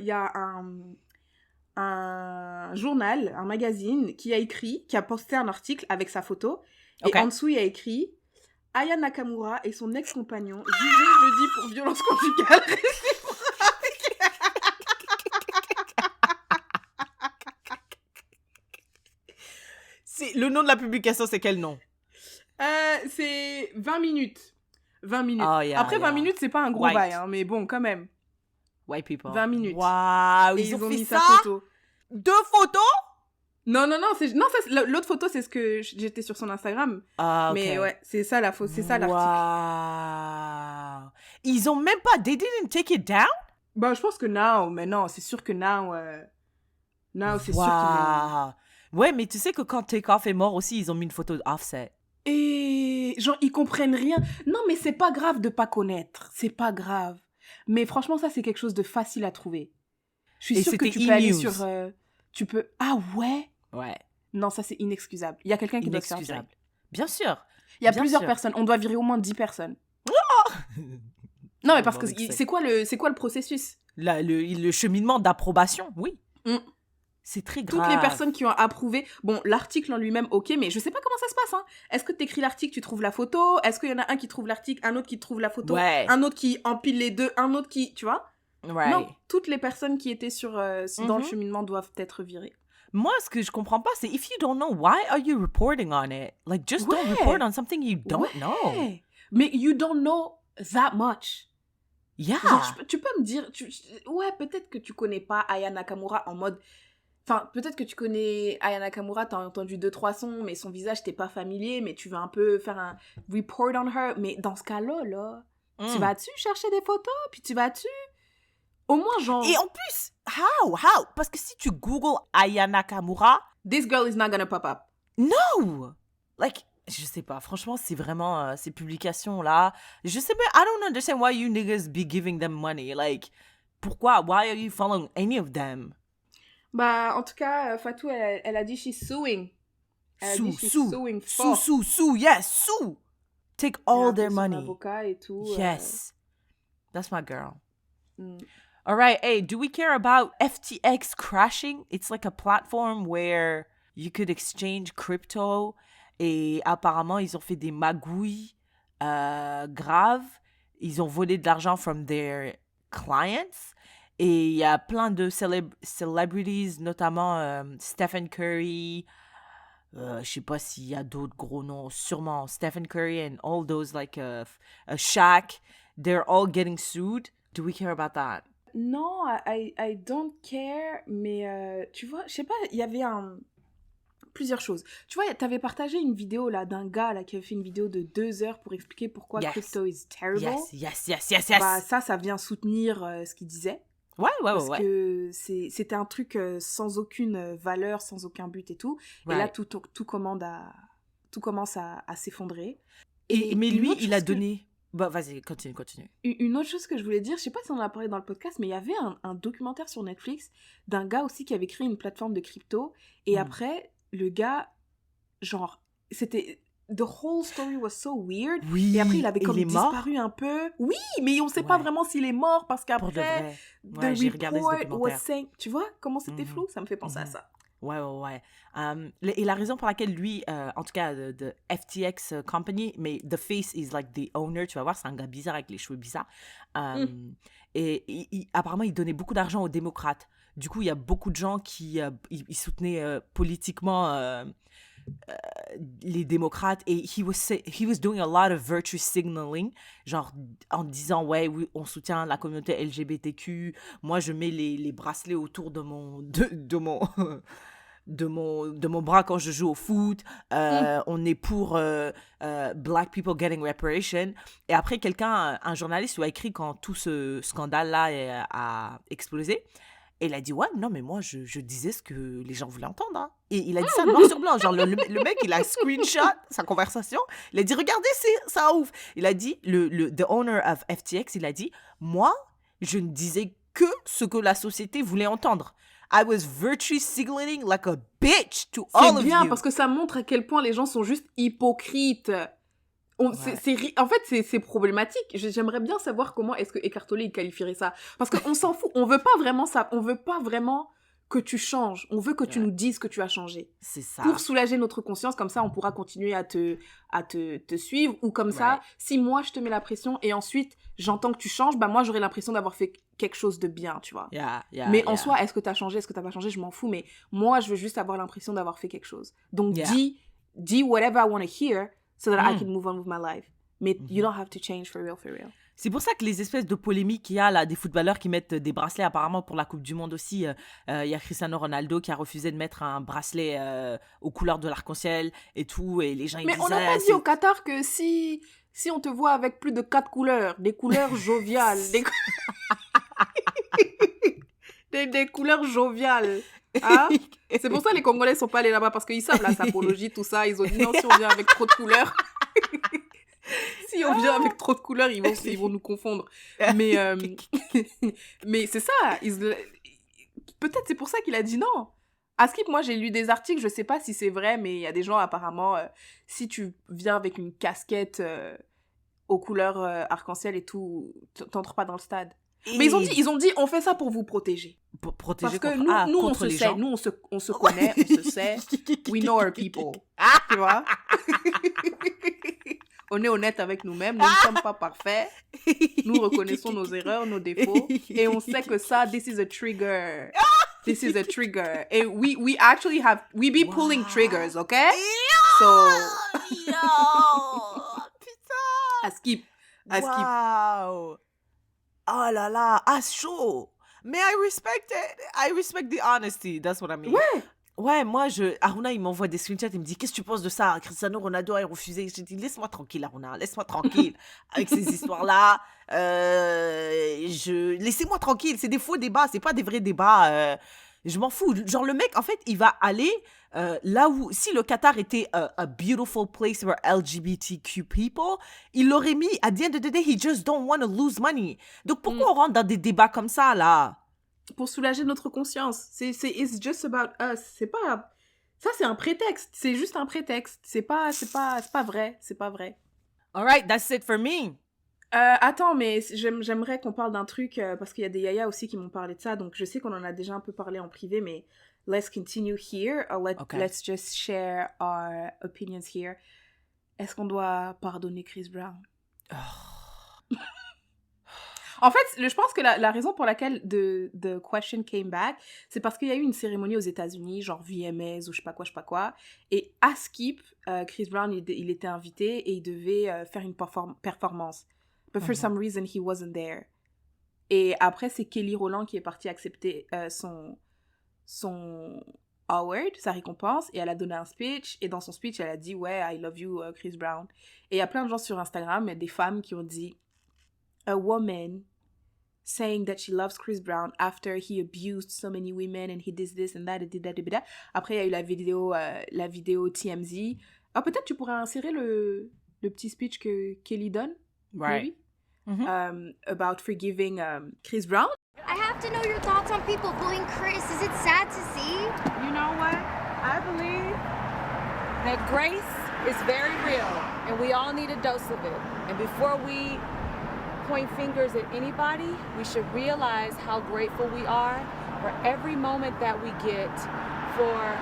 un journal, un magazine qui a posté un article avec sa photo. Et en dessous, il y a écrit Aya Nakamura et son ex-compagnon jugés jeudi pour violence conjugale réciproque. Le nom de la publication, c'est quel nom? C'est 20 minutes. 20 minutes. Oh, yeah, Après, 20 minutes, c'est pas un gros bail, hein, mais bon, quand même. White people. 20 minutes. Waouh, ils ont mis ça? sa photo. 2 photos? Non, l'autre photo, c'est ce que j'étais sur son Instagram. Ah, ok. Mais ouais, c'est ça l'article. Waouh. Ils ont même pas... They didn't take it down? Bah, je pense que non, c'est sûr que now, c'est sûr qu'ils... Ouais, mais tu sais que quand Takeoff est mort aussi, ils ont mis une photo d'Offset. Et genre, ils comprennent rien. Non, mais c'est pas grave de pas connaître. C'est pas grave. Mais franchement, ça, c'est quelque chose de facile à trouver. Je suis sûre que tu peux aller sur... tu peux... Ah ouais? Ouais. Non, ça, c'est inexcusable. Il y a quelqu'un qui doit se faire virer. Bien sûr. Il y a plusieurs personnes. On doit virer au moins 10 personnes. Non, mais parce que c'est quoi le processus? Le cheminement d'approbation, oui. C'est très grave. Toutes les personnes qui ont approuvé... Bon, l'article en lui-même, ok, mais je sais pas comment ça se passe. Hein. Est-ce que tu écris l'article, tu trouves la photo? Est-ce qu'il y en a un qui trouve l'article, un autre qui trouve la photo? Un autre qui empile les deux, un autre qui... Tu vois? Non, toutes les personnes qui étaient dans le cheminement doivent être virées. Moi, ce que je comprends pas, c'est if you don't know, why are you reporting on it? Like, just don't report on something you don't know. Mais you don't know that much. Yeah. Genre, tu peux me dire... Ouais, peut-être que tu connais pas Aya Nakamura en mode... Enfin, peut-être que tu connais Aya Nakamura, t'as entendu 2-3 sons, mais son visage t'es pas familier, mais tu veux un peu faire un report on her. Mais dans ce cas-là, tu vas-tu chercher des photos, puis tu vas-tu... Au moins, genre... Et en plus, how? Parce que si tu googles Aya Nakamura... This girl is not gonna pop up. No! Like, je sais pas, franchement, c'est vraiment ces publications-là. Je sais pas, I don't understand why you niggas be giving them money. Like, pourquoi? Why are you following any of them? Bah, en tout cas, Fatou, elle a dit she's suing. Sue, yes, sue. Take all their money. Avocat et tout. Yes. That's my girl. All right, hey, do we care about FTX crashing? It's like a platform where you could exchange crypto. Et apparemment, ils ont fait des magouilles graves. Ils ont volé de l'argent from their clients. Et il y a plein de celebrities, notamment Stephen Curry. Je sais pas s'il y a d'autres gros noms. Sûrement Stephen Curry and all those like Shaq. They're all getting sued. Do we care about that? Non, I don't care. Mais tu vois, je sais pas, il y avait plusieurs choses. Tu vois, t'avais partagé une vidéo là d'un gars là qui avait fait une vidéo de 2 heures pour expliquer pourquoi crypto is terrible. Yes. Bah ça vient soutenir ce qu'il disait. Ouais. Parce que c'était un truc sans aucune valeur, sans aucun but et tout. Et là, tout commence à s'effondrer. Mais lui, il a donné... Bah, vas-y, continue. Une autre chose que je voulais dire, je sais pas si on en a parlé dans le podcast, mais il y avait un documentaire sur Netflix d'un gars aussi qui avait créé une plateforme de crypto. Et après, le gars, genre, c'était... The whole story was so weird. Oui, et après, il avait comme disparu un peu. Oui, mais on ne sait pas vraiment s'il est mort parce qu'après, j'ai regardé ce documentaire. Tu vois comment c'était flou? Ça me fait penser à ça. Ouais. Et la raison pour laquelle lui, en tout cas, de FTX Company, mais the face is like the owner, tu vas voir, c'est un gars bizarre avec les cheveux bizarres. Et apparemment, il donnait beaucoup d'argent aux démocrates. Du coup, il y a beaucoup de gens qui ils soutenaient politiquement... les démocrates, et he was doing a lot of virtue signaling, genre en disant oui, on soutient la communauté LGBTQ, moi je mets les bracelets autour de mon bras quand je joue au foot, on est pour black people getting reparation. Et après un journaliste lui a écrit quand tout ce scandale là a explosé. Et il a dit, ouais, non, mais moi, je disais ce que les gens voulaient entendre. Hein. Et il a dit ça noir sur blanc. Genre, le mec, il a screenshot sa conversation. Il a dit, regardez, ça ouf. Il a dit, the owner of FTX, il a dit, moi, je ne disais que ce que la société voulait entendre. I was virtue signaling like a bitch to all of you. C'est bien, parce que ça montre à quel point les gens sont juste hypocrites. En fait, c'est problématique. J'aimerais bien savoir comment est-ce que Eckhart Tolle il qualifierait ça. Parce qu'on s'en fout. On veut pas vraiment ça. On veut pas vraiment que tu changes. On veut que tu nous dises que tu as changé. C'est ça. Pour soulager notre conscience, comme ça, on pourra continuer à te suivre. Ou comme ça, si moi, je te mets la pression et ensuite, j'entends que tu changes, bah moi, j'aurai l'impression d'avoir fait quelque chose de bien, tu vois. Mais en soi, est-ce que tu as changé, est-ce que tu n'as pas changé, je m'en fous. Mais moi, je veux juste avoir l'impression d'avoir fait quelque chose. Donc, dis whatever I want to hear so that I can move on with my life. Mais you don't have to change for real. C'est pour ça que les espèces de polémiques qu'il y a là, des footballeurs qui mettent des bracelets apparemment pour la Coupe du Monde aussi. Il y a Cristiano Ronaldo qui a refusé de mettre un bracelet aux couleurs de l'arc-en-ciel et tout. Et les gens, ils mais disaient... on n'a pas dit au Qatar que si on te voit avec plus de 4 couleurs, des couleurs joviales, des couleurs joviales... Hein? C'est pour ça que les Congolais sont pas allés là-bas, parce qu'ils savent la sapologie, tout ça. Ils ont dit non, si on vient avec trop de couleurs... Si on vient avec trop de couleurs, ils vont nous confondre. Mais c'est ça. Peut-être c'est pour ça qu'il a dit non. À Skip, moi, j'ai lu des articles, je sais pas si c'est vrai, mais il y a des gens, apparemment, si tu viens avec une casquette aux couleurs arc-en-ciel et tout, t'entres pas dans le stade. Mais ils ont dit, on fait ça pour vous protéger. Protéger parce que contre, nous on contre se les sait, gens. nous on se connaît, on se sait. We know our people. Tu vois? On est honnête avec nous-mêmes, nous ne sommes pas parfaits. Nous reconnaissons nos erreurs, nos défauts. Et on sait que ça, this is a trigger. This is a trigger. And we actually have, we be pulling triggers, okay? So. Putain! À Skip. Wow! Oh là là, chaud! Mais I respect it. I respect the honesty. That's what I mean. Ouais. Ouais, moi, Aruna, il m'envoie des screenshots, il me dit, qu'est-ce que tu penses de ça? Cristiano Ronaldo a refusé. Je dis, laisse-moi tranquille, Aruna, laisse-moi tranquille. Avec ces histoires-là, laissez-moi tranquille. C'est des faux débats, c'est pas des vrais débats. Je m'en fous. Genre, le mec, en fait, il va aller là où, si le Qatar était a beautiful place for LGBTQ people, il l'aurait mis, at the end of the day, he just don't want to lose money. Donc, pourquoi on rentre dans des débats comme ça, là? Pour soulager notre conscience. It's just about us. C'est pas... Ça, c'est un prétexte. C'est juste un prétexte. C'est pas vrai. C'est pas vrai. All right, that's it for me. Attends, mais j'aimerais qu'on parle d'un truc, parce qu'il y a des yayaa aussi qui m'ont parlé de ça, donc je sais qu'on en a déjà un peu parlé en privé, mais let's continue here. Let's just share our opinions here. Est-ce qu'on doit pardonner Chris Brown? En fait, je pense que la raison pour laquelle the question came back, c'est parce qu'il y a eu une cérémonie aux États-Unis, genre VMAs ou je sais pas quoi. Et à Skip, Chris Brown, il était invité et il devait faire une performance. But for some reason, he wasn't there. Et après, c'est Kelly Rowland qui est partie accepter son award, sa récompense, et elle a donné un speech. Et dans son speech, elle a dit « Ouais, I love you, Chris Brown ». Et il y a plein de gens sur Instagram, des femmes qui ont dit « A woman saying that she loves Chris Brown after he abused so many women and he did this and that and did that. » Après, il y a eu la vidéo TMZ. Ah, peut-être tu pourrais insérer le petit speech que Kelly donne. Right. Maybe? About forgiving Chris Brown. I have to know your thoughts on people bullying Chris. Is it sad to see? You know what? I believe that grace is very real, and we all need a dose of it. And before we point fingers at anybody, we should realize how grateful we are for every moment that we get, for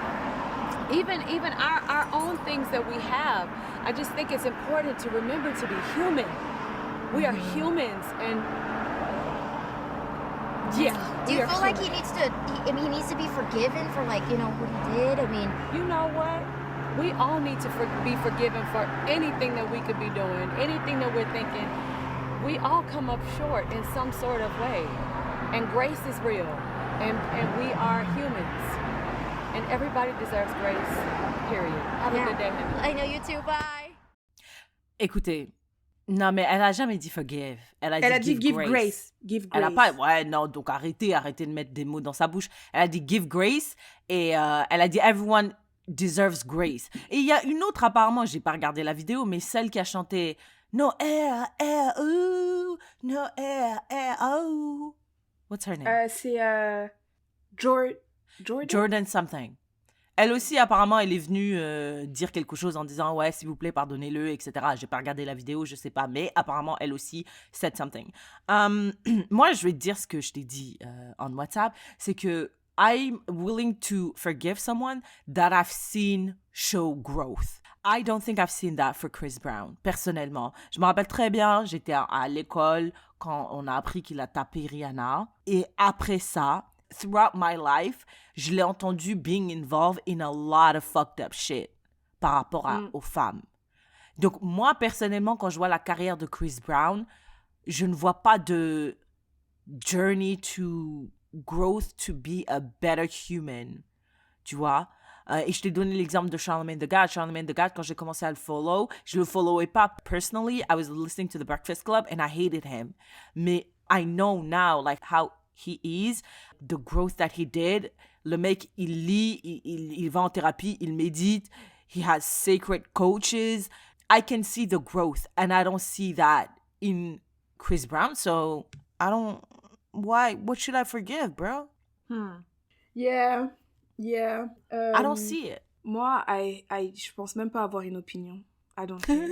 even our own things that we have. I just think it's important to remember to be human. We are humans, and yeah. Do you feel like he needs to be forgiven for, like, you know, what he did? I mean, you know what? We all need to be forgiven for anything that we could be doing, anything that we're thinking. We all come up short in some sort of way, and grace is real, and we are humans, and everybody deserves grace, period. Have a good day, honey. I know you too, bye. Écoutez, non, mais elle a jamais dit forgive. Elle a dit give grace. Give grace. Elle a pas, ouais, non, donc arrêtez de mettre des mots dans sa bouche. Elle a dit give grace et elle a dit everyone deserves grace. Et il y a une autre, apparemment, j'ai pas regardé la vidéo, mais celle qui a chanté No air, ooh, no air, oh. What's her name? C'est Jordan something. Elle aussi, apparemment, elle est venue dire quelque chose en disant « Ouais, s'il vous plaît, pardonnez-le, etc. » J'ai pas regardé la vidéo, je sais pas, mais apparemment, elle aussi said something. Moi, je vais te dire ce que je t'ai dit en WhatsApp, c'est que I'm willing to forgive someone that I've seen show growth. I don't think I've seen that for Chris Brown, personnellement. Je me rappelle très bien, j'étais à l'école quand on a appris qu'il a tapé Rihanna. Et après ça, throughout my life, je l'ai entendu being involved in a lot of fucked up shit par rapport aux femmes. Donc, moi, personnellement, quand je vois la carrière de Chris Brown, je ne vois pas de journey to growth to be a better human. Tu vois? Et je t'ai donné l'exemple de Charlamagne the God. Charlamagne the God, quand j'ai commencé à le follow, je le followais pas personally. I was listening to The Breakfast Club and I hated him. Mais I know now, like, how he is, the growth that he did. Le mec, il lit, il va en thérapie, il médite. He has sacred coaches. I can see the growth and I don't see that in Chris Brown. So, I don't... Why? What should I forgive, bro? Yeah. Yeah. I don't see it. Moi, je pense même pas avoir une opinion. I don't care.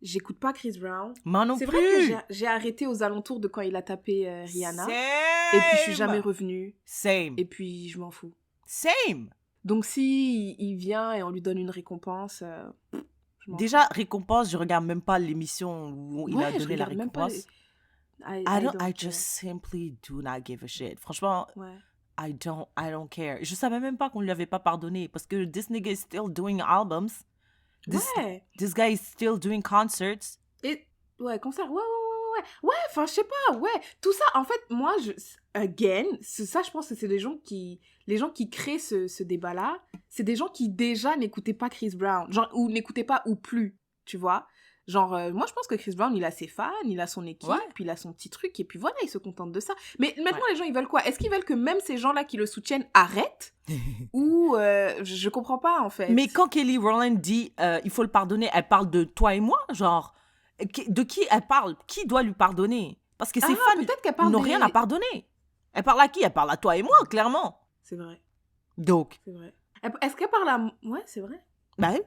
J'écoute pas Chris Brown. Moi non C'est plus. vrai que j'ai arrêté aux alentours de quand il a tapé Rihanna. Et puis je suis jamais revenue. Same. Et puis je m'en fous. Same. Donc si il vient et on lui donne une récompense, déjà récompense, je regarde même pas l'émission où il a donné la récompense. I just simply do not give a shit. Franchement, I don't care. Je savais même pas qu'on lui avait pas pardonné parce que this nigga is still doing albums. This guy is still doing concerts. Concerts. Ouais, enfin, je sais pas, Tout ça, en fait, moi, ça, je pense que c'est les gens qui créent ce débat-là, c'est des gens qui déjà n'écoutaient pas Chris Brown, genre, ou n'écoutaient pas ou plus, tu vois. Genre, moi, je pense que Chris Brown, il a ses fans, il a son équipe, puis il a son petit truc, et puis voilà, il se contente de ça. Mais maintenant, les gens, ils veulent quoi? Est-ce qu'ils veulent que même ces gens-là qui le soutiennent arrêtent? Ou, je comprends pas, en fait. Mais quand Kelly Rowland dit il faut le pardonner, elle parle de toi et moi, genre, de qui elle parle? Qui doit lui pardonner? Parce que ses fans n'ont rien à pardonner. Elle parle à qui? Elle parle à toi et moi, clairement. C'est vrai. Donc. C'est vrai. Est-ce qu'elle parle à... Ouais, c'est vrai. Bah oui.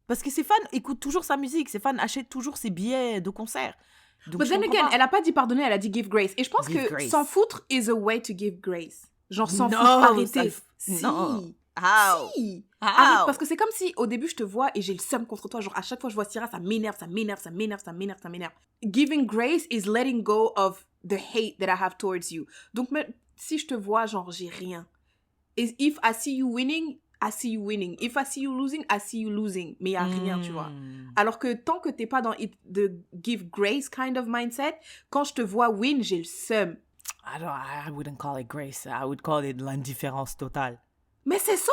Parce que ses fans écoutent toujours sa musique, ses fans achètent toujours ses billets de concert. But then again, elle a pas dit pardonner, elle a dit give grace. Et je pense que s'en foutre is a way to give grace. Genre s'en foutre, arrêter. Non. Si. Arrête, parce que c'est comme si au début je te vois et j'ai le seum contre toi. Genre à chaque fois je vois Syrah, ça m'énerve. Giving grace is letting go of the hate that I have towards you. Donc même si je te vois, genre j'ai rien. If I see you winning, I see you winning. If I see you losing, I see you losing. Mais il n'y a rien, tu vois. Alors que tant que t'es pas dans the give grace kind of mindset, quand je te vois win, j'ai le seum. I wouldn't call it grace. I would call it l'indifférence totale. Mais c'est ça.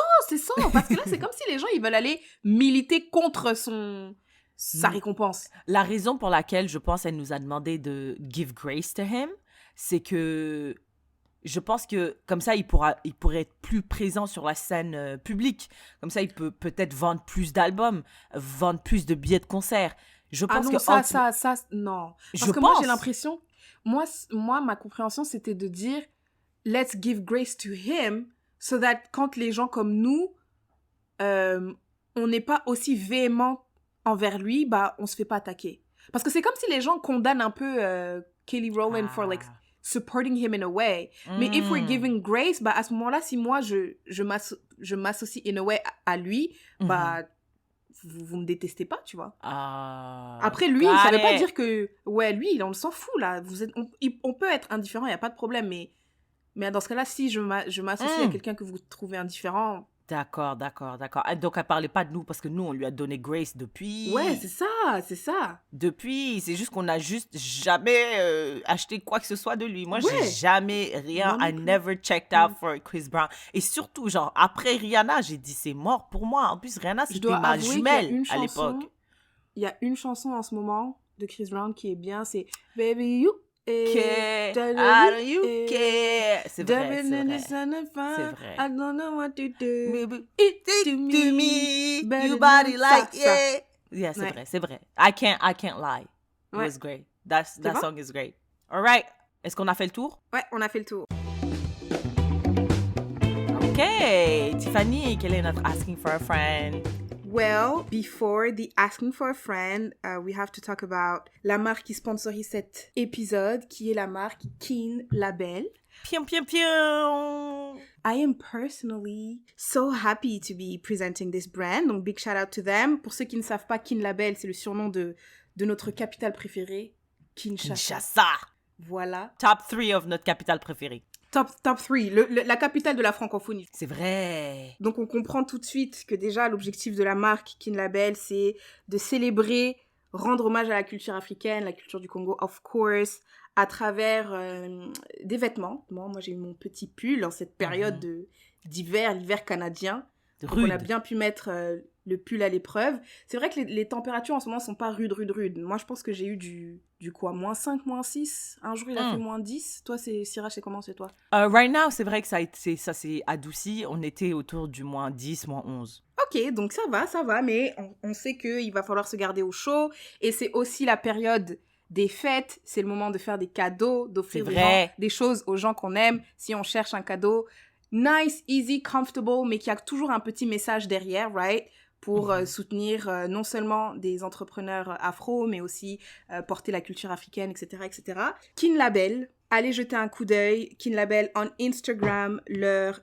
Parce que là, c'est comme si les gens, ils veulent aller militer contre sa récompense. La raison pour laquelle, je pense, elle nous a demandé de give grace to him, c'est que je pense que comme ça, il pourrait être plus présent sur la scène publique. Comme ça, il peut peut-être vendre plus d'albums, vendre plus de billets de concert. Je pense non, que ça, non. Parce que moi, j'ai l'impression... Moi, ma compréhension, c'était de dire « Let's give grace to him » so that quand les gens comme nous, on n'est pas aussi véhément envers lui, bah, on se fait pas attaquer. Parce que c'est comme si les gens condamnent un peu Kelly Rowland for like supporting him in a way. Mais if we're giving grace, bah, à ce moment-là, si moi, je m'associe in a way à lui, bah, vous me détestez pas, tu vois. Après, lui, ça veut pas dire que, lui, on s'en fout, là. On peut être indifférent, il y a pas de problème, mais dans ce cas-là, si je m'associe à quelqu'un que vous trouvez indifférent... D'accord. Donc, elle parlait pas de nous parce que nous, on lui a donné grace depuis... Ouais, c'est ça. Depuis, c'est juste qu'on a jamais acheté quoi que ce soit de lui. Moi, j'ai jamais rien... I never checked out for Chris Brown. Et surtout, genre, après Rihanna, j'ai dit, c'est mort pour moi. En plus, Rihanna, c'était ma jumelle à l'époque. Il y a une chanson en ce moment de Chris Brown qui est bien, c'est « Baby, you... C'est vrai. I don't know what to do. To me, you body like yeah, c'est vrai. I can't lie. It was great. That song is great. All right. Est-ce qu'on a fait le tour? Ouais, on a fait le tour. Ok, Tiffany, quel est notre asking for a friend? Well, before the asking for a friend, we have to talk about la marque qui sponsorise cet épisode, qui est la marque Kin Label. Pium, pium, pium! I am personally so happy to be presenting this brand, donc big shout out to them. Pour ceux qui ne savent pas, Kin Label, c'est le surnom de notre capitale préférée, Kinshasa. Voilà. Top 3 of notre capitale préférée. Top 3, la capitale de la francophonie. C'est vrai. Donc, on comprend tout de suite que déjà, l'objectif de la marque Kin Label, c'est de célébrer, rendre hommage à la culture africaine, la culture du Congo, of course, à travers des vêtements. Moi, j'ai eu mon petit pull en cette période d'hiver, l'hiver canadien. Donc, on a bien pu mettre le pull à l'épreuve. C'est vrai que les températures en ce moment sont pas rudes. Moi, je pense que j'ai eu du quoi, -5, -6. Un jour, il a fait -10. Toi, Syrah, c'est comment, c'est toi? Right now, c'est vrai que ça s'est adouci. On était autour du -10, -11. Ok, donc ça va. Mais on sait qu'il va falloir se garder au chaud. Et c'est aussi la période des fêtes. C'est le moment de faire des cadeaux, d'offrir des choses aux gens qu'on aime. Si on cherche un cadeau, nice, easy, comfortable, mais qui a toujours un petit message derrière, right? Pour soutenir non seulement des entrepreneurs afro, mais aussi porter la culture africaine, etc., etc. Kin Label, allez jeter un coup d'œil. Kin Label on Instagram, leur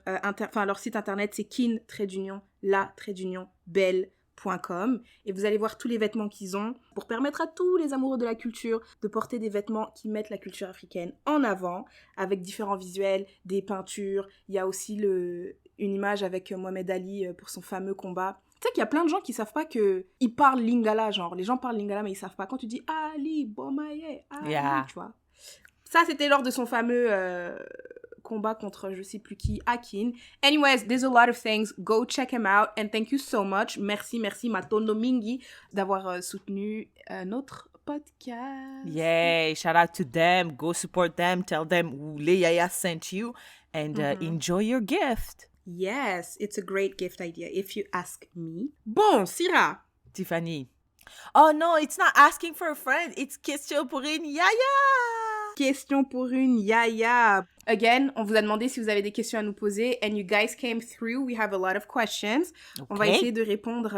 site internet, c'est kin-la-belle.com. Et vous allez voir tous les vêtements qu'ils ont pour permettre à tous les amoureux de la culture de porter des vêtements qui mettent la culture africaine en avant, avec différents visuels, des peintures. Il y a aussi une image avec Mohamed Ali pour son fameux combat. Tu sais qu'il y a plein de gens qui savent pas que ils parlent lingala, genre les gens parlent lingala mais ils savent pas. Quand tu dis Ali Bomaye, Ali, tu vois. Ça c'était lors de son fameux combat contre je sais plus qui, Akin. Anyways, there's a lot of things. Go check him out and thank you so much. Merci Matondo Mingi d'avoir soutenu notre podcast. Yay, shout out to them. Go support them. Tell them Oulé Yaya sent you and enjoy your gift. Yes, it's a great gift idea, if you ask me. Bon, Syrah. Tiffany. Oh no, it's not asking for a friend. It's question pour une yaya. Question pour une yaya. Again, on vous a demandé si vous avez des questions à nous poser. And you guys came through. We have a lot of questions. Okay. On va essayer de répondre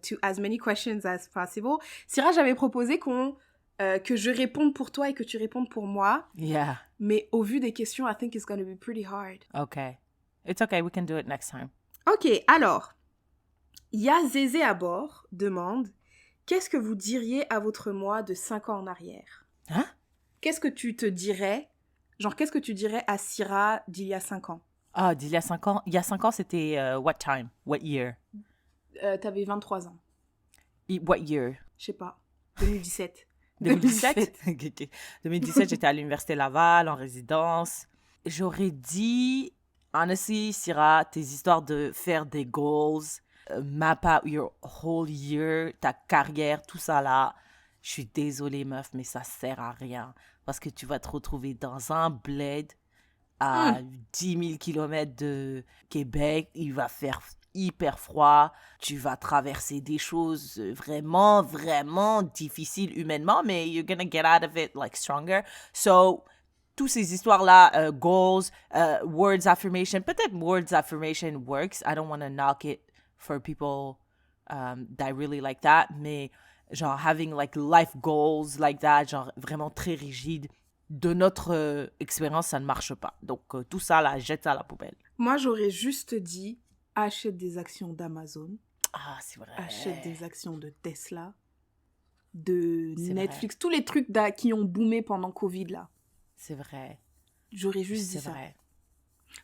to as many questions as possible. Syrah, j'avais proposé que je réponde pour toi et que tu répondes pour moi. Yeah. Mais au vu des questions, I think it's going to be pretty hard. Okay. It's okay, we can do it next time. Ok, alors, Zézé à bord demande « Qu'est-ce que vous diriez à votre moi de 5 ans en arrière ?» Hein? Qu'est-ce que tu te dirais, qu'est-ce que tu dirais à Syrah d'il y a 5 ans? Ah, d'il y a 5 ans? Il y a 5 ans, c'était what time? What year? T'avais 23 ans. What year? Je sais pas. 2017. 2017? 2017, j'étais à l'Université Laval, en résidence. J'aurais dit... Honestly, Syrah, tes histoires de faire des goals, map out your whole year, ta carrière, tout ça là, je suis désolée meuf, mais ça sert à rien. Parce que tu vas te retrouver dans un bled à 10 000 km de Québec, il va faire hyper froid, tu vas traverser des choses vraiment, vraiment difficiles humainement, mais you're gonna get out of it like stronger. So... Toutes ces histoires-là, goals, words affirmation, peut-être words affirmation works. I don't want to knock it for people that really like that. Mais genre having like life goals like that, genre vraiment très rigide, de notre expérience, ça ne marche pas. Donc tout ça, là, jette ça à la poubelle. Moi, j'aurais juste dit, achète des actions d'Amazon. Ah, c'est vrai. Achète des actions de Tesla, de Netflix, tous les trucs qui ont boomé pendant Covid, là. C'est vrai. J'aurais juste dit ça. Vrai.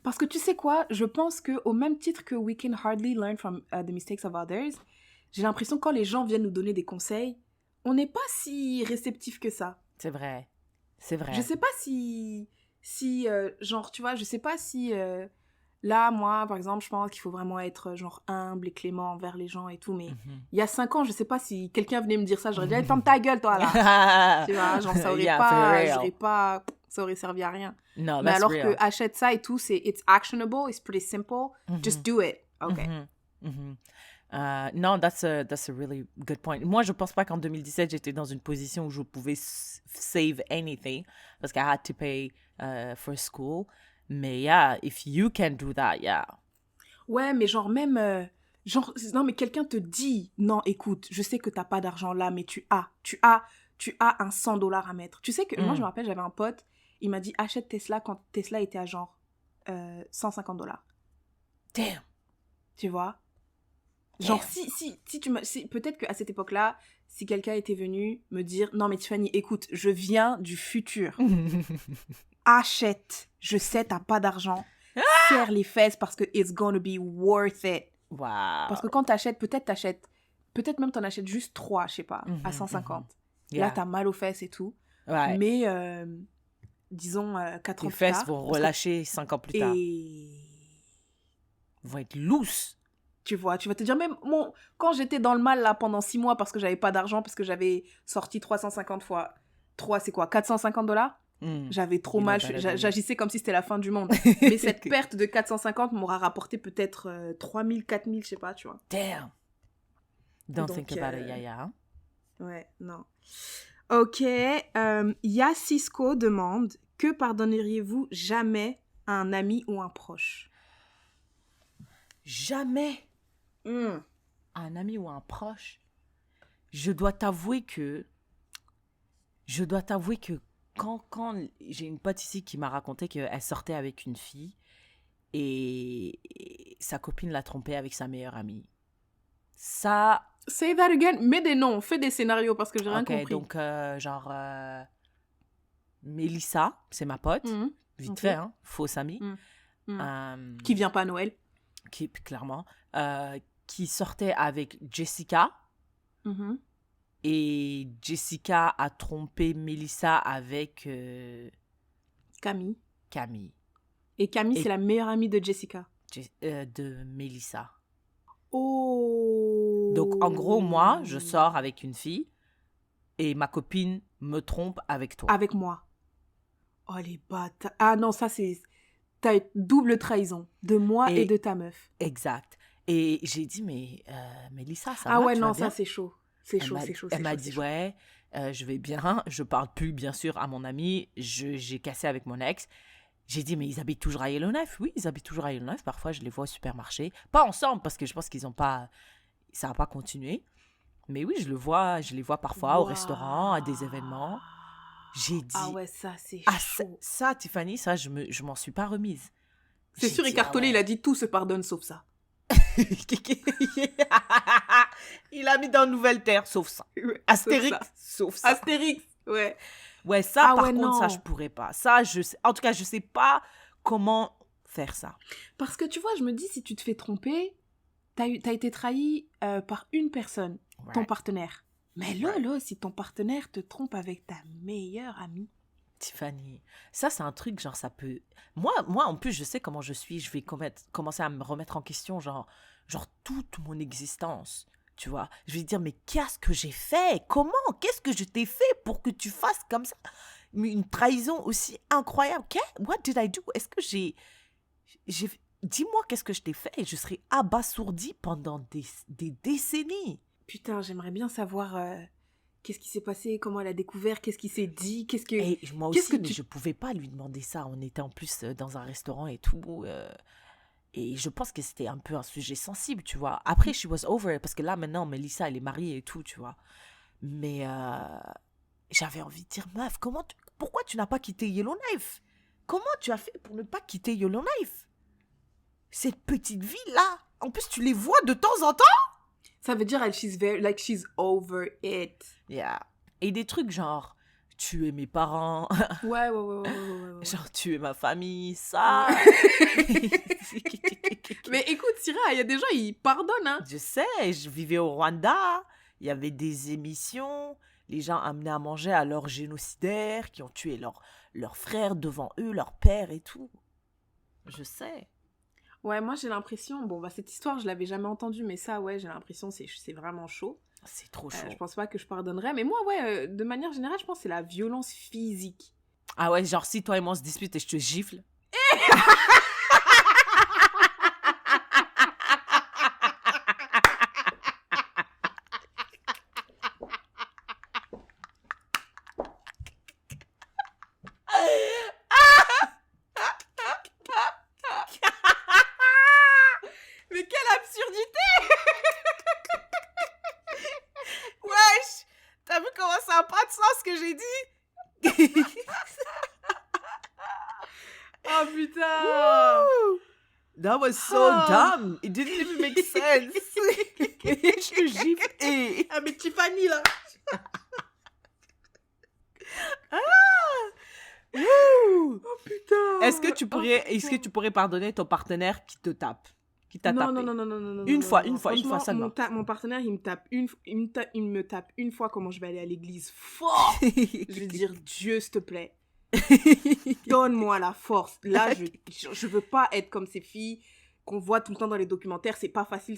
Parce que tu sais quoi, je pense qu'au même titre que we can hardly learn from the mistakes of others, j'ai l'impression que quand les gens viennent nous donner des conseils, on n'est pas si réceptif que ça. C'est vrai. C'est vrai. Je sais pas si genre, tu vois, je sais pas si... Là, moi, par exemple, je pense qu'il faut vraiment être genre humble et clément envers les gens et tout, mais il y a 5 ans, je sais pas si quelqu'un venait me dire ça, j'aurais dit, ferme ta gueule, toi, là. Tu vois, genre, ça aurait ça aurait servi à rien. No, mais alors real. que achète ça et tout, it's actionable, it's pretty simple, just do it. Okay. No, that's a really good point. Moi, je pense pas qu'en 2017, j'étais dans une position où je pouvais save anything, parce que I had to pay for school. Mais yeah, if you can do that, yeah. Ouais, mais genre même... non, mais quelqu'un te dit, non, écoute, je sais que t'as pas d'argent là, mais tu as un $100 à mettre. Tu sais que, moi, je me rappelle, j'avais un pote, il m'a dit, achète Tesla quand Tesla était à genre $150. Damn! Tu vois? Genre, si peut-être qu'à cette époque-là, si quelqu'un était venu me dire, non, mais Tiffany, écoute, je viens du futur. Achète. Je sais, t'as pas d'argent. Serre les fesses parce que it's gonna be worth it. Wow. Parce que quand t'achètes, peut-être même t'en achètes juste 3, je sais pas, à 150. Yeah. Là, t'as mal aux fesses et tout. Ouais. Mais, disons, 4 ans plus tard... Les fesses vont relâcher 5 ans plus tard. Vont être loose. Tu vois, tu vas te dire, même quand j'étais dans le mal là pendant 6 mois parce que j'avais pas d'argent, parce que j'avais sorti 350 fois 3, c'est quoi, $450? J'avais trop mal, j'agissais comme si c'était la fin du monde. Mais cette perte de 450 m'aura rapporté peut-être 3000, 4000, je sais pas, tu vois. Damn. Don't think about it, Yaya. Ouais, non. Ok, Cisco demande, que pardonneriez-vous jamais à un ami ou un proche? jamais un ami ou un proche, je dois t'avouer que quand j'ai une pote ici qui m'a raconté qu'elle sortait avec une fille et sa copine l'a trompée avec sa meilleure amie. Ça... Say that again. Mets des noms, fais des scénarios parce que j'ai rien compris. Donc, Mélissa, c'est ma pote, vite fait, hein, fausse amie. Qui vient pas à Noël. Clairement. Qui sortait avec Jessica. Et Jessica a trompé Mélissa avec... Camille. Et Camille, c'est la meilleure amie de Jessica. De Mélissa. Oh. Donc, en gros, moi, je sors avec une fille et ma copine me trompe avec toi. Avec moi. Oh, les bâtards. Ah non, ça, c'est... T'as une double trahison de moi et de ta meuf. Exact. Et j'ai dit, mais Mélissa, ça va, Ah ouais, tu non, vas bien? Ça, c'est chaud. Elle m'a dit, ouais, je vais bien. Je parle plus, bien sûr, à mon ami. J'ai cassé avec mon ex. J'ai dit, mais ils habitent toujours à Yellowknife? Oui, ils habitent toujours à Yellowknife. Parfois, je les vois au supermarché. Pas ensemble, parce que je pense qu'ils n'ont pas... Ça n'a pas continué. Mais oui, je les vois parfois au restaurant, à des événements. J'ai dit... Ah ouais, ça, c'est chaud. Ça, Tiffany, ça, je m'en suis pas remise. C'est sûr, Écartolé, il a dit tout se pardonne sauf ça. Il a mis dans Nouvelle Terre, sauf ça. Astérix, sauf ça. Astérix, ouais. Ouais, ça, par contre, ça, je pourrais pas. Ça, en tout cas, je sais pas comment faire ça. Parce que tu vois, je me dis, si tu te fais tromper, t'as été trahi par une personne, ton partenaire. Mais là, si ton partenaire te trompe avec ta meilleure amie. Tiffany, ça, c'est un truc, genre, ça peut... Moi, en plus, je sais comment je suis. Je vais commencer à me remettre en question, genre toute mon existence. Tu vois, je vais dire, mais qu'est-ce que j'ai fait? Comment? Qu'est-ce que je t'ai fait pour que tu fasses comme ça? Une trahison aussi incroyable. What did I do? Est-ce que j'ai... Dis-moi qu'est-ce que je t'ai fait et je serai abasourdie pendant des décennies. Putain, j'aimerais bien savoir qu'est-ce qui s'est passé, comment elle a découvert, qu'est-ce qui s'est dit, Et moi aussi, mais je pouvais pas lui demander ça. On était en plus dans un restaurant et tout... Et je pense que c'était un peu un sujet sensible, tu vois. Après, she was over it, parce que là, maintenant, Mélissa, elle est mariée et tout, tu vois. Mais j'avais envie de dire, meuf, pourquoi tu n'as pas quitté Yellowknife? Comment tu as fait pour ne pas quitter Yellowknife? Cette petite ville-là, en plus, tu les vois de temps en temps? Ça veut dire, she's over it. Yeah. Et des trucs genre... tuer mes parents. Ouais. Genre, tuer ma famille, ça. Mais écoute, Syrah, il y a des gens, ils pardonnent, hein. Je sais, je vivais au Rwanda, il y avait des émissions, les gens amenaient à manger à leurs génocidaires qui ont tué leurs frères devant eux, leur père et tout. Je sais. Ouais, moi j'ai l'impression, cette histoire, je l'avais jamais entendue, mais ça, ouais, j'ai l'impression, c'est vraiment chaud. C'est trop chaud. Je pense pas que je pardonnerais. Mais moi, ouais, de manière générale, je pense que c'est la violence physique. Ah ouais, genre si toi et moi on se dispute et je te gifle. Mais quelle absurdité! Wesh! T'as vu comment ça n'a pas de sens ce que j'ai dit? Oh putain! Woo! That was so dumb. It didn't even make sense. Je te gifle. Ah mais Tiffany là! Woo! Oh putain! Est-ce que tu pourrais pardonner ton partenaire qui te tape? Qui t'a tapé? Non. Une fois seulement. Mon partenaire, il me tape une fois, comment je vais aller à l'église fort. Je vais dire, Dieu, s'il te plaît, donne-moi la force. Là, je veux pas être comme ces filles qu'on voit tout le temps dans les documentaires. C'est pas facile,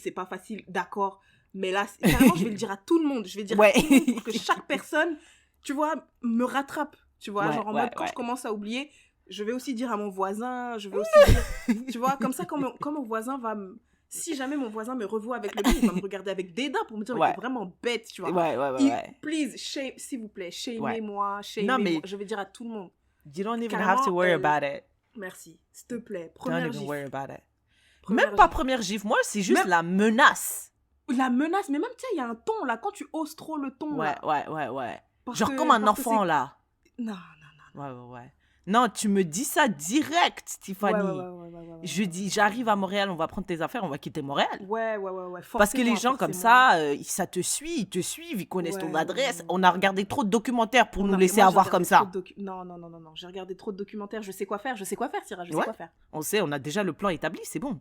d'accord. Mais là, carrément, je vais le dire à tout le monde. Je vais dire à tout le monde pour que chaque personne, tu vois, me rattrape. Tu vois, genre en mode, quand je commence à oublier... Je vais aussi dire à mon voisin, je vais aussi dire... Tu vois, comme ça, quand mon voisin va... Si jamais mon voisin me revoit avec le mien, il va me regarder avec dédain pour me dire, mais t'es vraiment bête, tu vois. Ouais. Please, s'il vous plaît, shamez-moi. Je vais dire à tout le monde. You don't even have to worry about it. Merci. S'il te plaît. Don't even worry about it. Même pas première gifle. Moi, c'est juste la menace. La menace, mais même, tu sais, il y a un ton, là, quand tu oses trop le ton, Ouais. Genre que, comme un enfant, là. Non. Ouais. Non, tu me dis ça direct, Tiffany. Ouais. Je dis, j'arrive à Montréal, on va prendre tes affaires, on va quitter Montréal. Ouais. Parce que les gens comme ça, ça te suit, ils te suivent, ils connaissent ton adresse. On a regardé trop de documentaires pour nous laisser avoir comme ça. Non. J'ai regardé trop de documentaires. Je sais quoi faire, Syrah, je sais quoi faire. On sait, on a déjà le plan établi, c'est bon.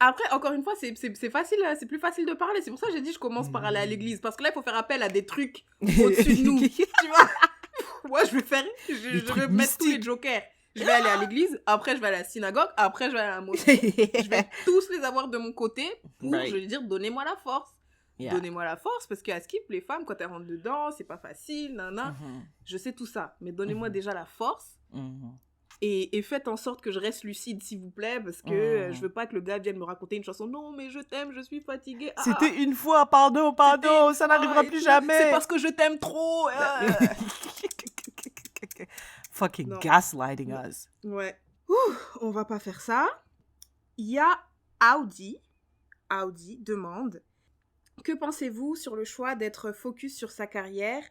Après, encore une fois, c'est facile, c'est plus facile de parler. C'est pour ça que j'ai dit je commence par aller à l'église. Parce que là, il faut faire appel à des trucs au-dessus de nous. Tu vois? Moi, je vais mettre tous les jokers. Je vais aller à l'église, après je vais à la synagogue, après je vais à la mosquée. Je vais tous les avoir de mon côté pour, je vais dire, donnez-moi la force. Yeah. Donnez-moi la force, parce qu'à Skip, les femmes, quand elles rentrent dedans, c'est pas facile, Je sais tout ça, mais donnez-moi déjà la force. Et faites en sorte que je reste lucide, s'il vous plaît, parce que je veux pas que le gars vienne me raconter une chanson. Non, mais je t'aime, je suis fatiguée. C'était une fois, pardon, ça n'arrivera plus jamais. C'est parce que je t'aime trop. Fucking gaslighting us. Ouais. On va pas faire ça. Il y a Audi demande: que pensez-vous sur le choix d'être focus sur sa carrière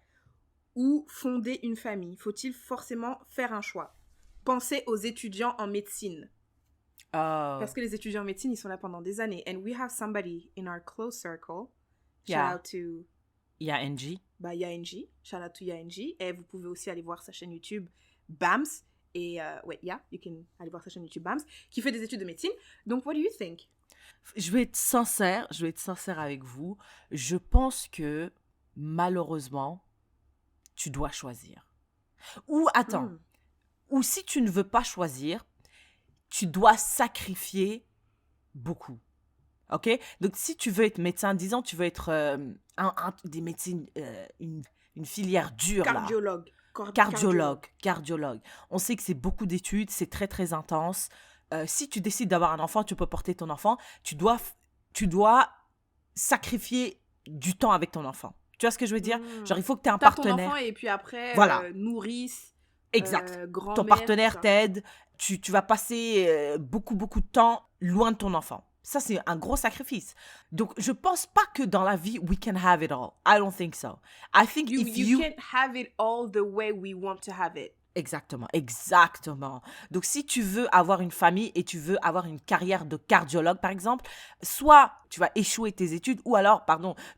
ou fonder une famille? Faut-il forcément faire un choix? Pensez aux étudiants en médecine. Parce que les étudiants en médecine, ils sont là pendant des années. And we have somebody in our close circle. Shout out to... Yaenji. Yaenji. Shout out to Yaenji. Et vous pouvez aussi aller voir sa chaîne YouTube, Bams. Et you can aller voir sa chaîne YouTube, Bams, qui fait des études de médecine. Donc, what do you think? Je vais être sincère avec vous. Je pense que, malheureusement, tu dois choisir. Ou, attends... Ou si tu ne veux pas choisir, tu dois sacrifier beaucoup. OK? Donc, si tu veux être médecin, disons, tu veux être des médecines, une filière dure. Cardiologue. On sait que c'est beaucoup d'études, c'est très, très intense. Si tu décides d'avoir un enfant, tu peux porter ton enfant. Tu dois sacrifier du temps avec ton enfant. Tu vois ce que je veux dire? Genre, il faut que tu aies un partenaire. Ton enfant et puis après, nourrice. Exact. Ton partenaire t'aide. Tu vas passer beaucoup de temps loin de ton enfant. Ça, c'est un gros sacrifice. Donc, je pense pas que dans la vie, we can have it all. I don't think so. I think you can't have it all the way we want to have it. Exactement. Donc, si tu veux avoir une famille et tu veux avoir une carrière de cardiologue, par exemple, soit tu vas échouer tes études, ou alors,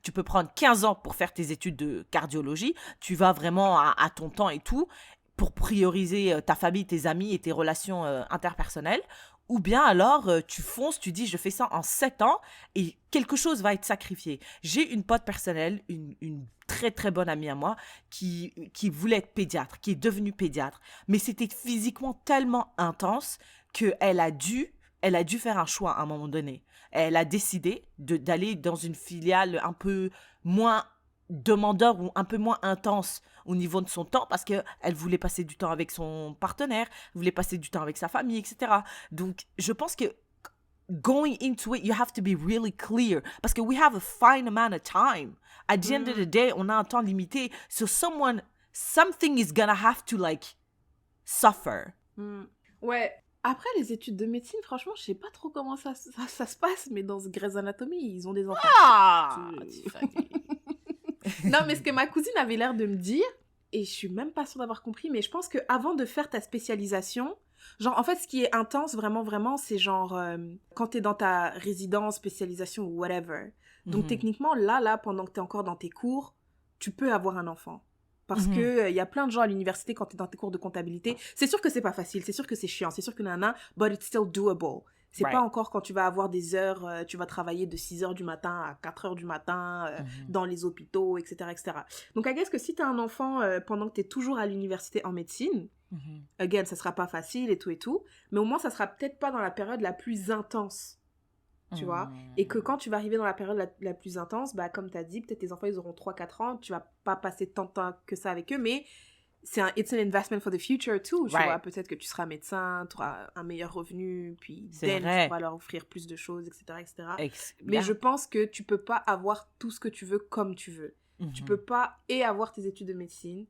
tu peux prendre 15 ans pour faire tes études de cardiologie. Tu vas vraiment à ton temps et tout, pour prioriser ta famille, tes amis et tes relations interpersonnelles. Ou bien alors, tu fonces, tu dis, je fais ça en 7 ans et quelque chose va être sacrifié. J'ai une pote personnelle, une très très bonne amie à moi, qui voulait être pédiatre, qui est devenue pédiatre. Mais c'était physiquement tellement intense qu'elle a dû faire un choix à un moment donné. Elle a décidé d'aller dans une filiale un peu moins demandeur ou un peu moins intense au niveau de son temps, parce qu'elle voulait passer du temps avec son partenaire, elle voulait passer du temps avec sa famille, etc. Donc, je pense que going into it, you have to be really clear, parce que we have a fine amount of time. At the end of the day, on a un temps limité. So something is gonna have to, suffer. Ouais. Après, les études de médecine, franchement, je sais pas trop comment ça se passe, mais dans Grey's Anatomy, ils ont des enfants. Non, mais ce que ma cousine avait l'air de me dire, et je suis même pas sûre d'avoir compris, mais je pense qu'avant de faire ta spécialisation, genre, en fait, ce qui est intense, vraiment, c'est genre, quand t'es dans ta résidence, spécialisation ou whatever. Donc, techniquement, là, pendant que t'es encore dans tes cours, tu peux avoir un enfant. Parce que y a plein de gens à l'université, quand t'es dans tes cours de comptabilité, c'est sûr que c'est pas facile, c'est sûr que c'est chiant, c'est sûr que but it's still doable. C'est pas encore quand tu vas avoir des heures, tu vas travailler de 6h du matin à 4h du matin dans les hôpitaux, etc., etc. Donc, I guess que si t'as un enfant pendant que t'es toujours à l'université en médecine, again, ça sera pas facile et tout, mais au moins, ça sera peut-être pas dans la période la plus intense, tu vois. Et que quand tu vas arriver dans la période la plus intense, bah, comme t'as dit, peut-être tes enfants, ils auront 3-4 ans, tu vas pas passer tant de temps que ça avec eux, mais... it's an investment for the future too, tu vois. Peut-être que tu seras médecin, tu auras un meilleur revenu, puis tu pourras leur offrir plus de choses, etc., etc. Mais je pense que tu peux pas avoir tout ce que tu veux comme tu veux. Tu peux pas avoir tes études de médecine,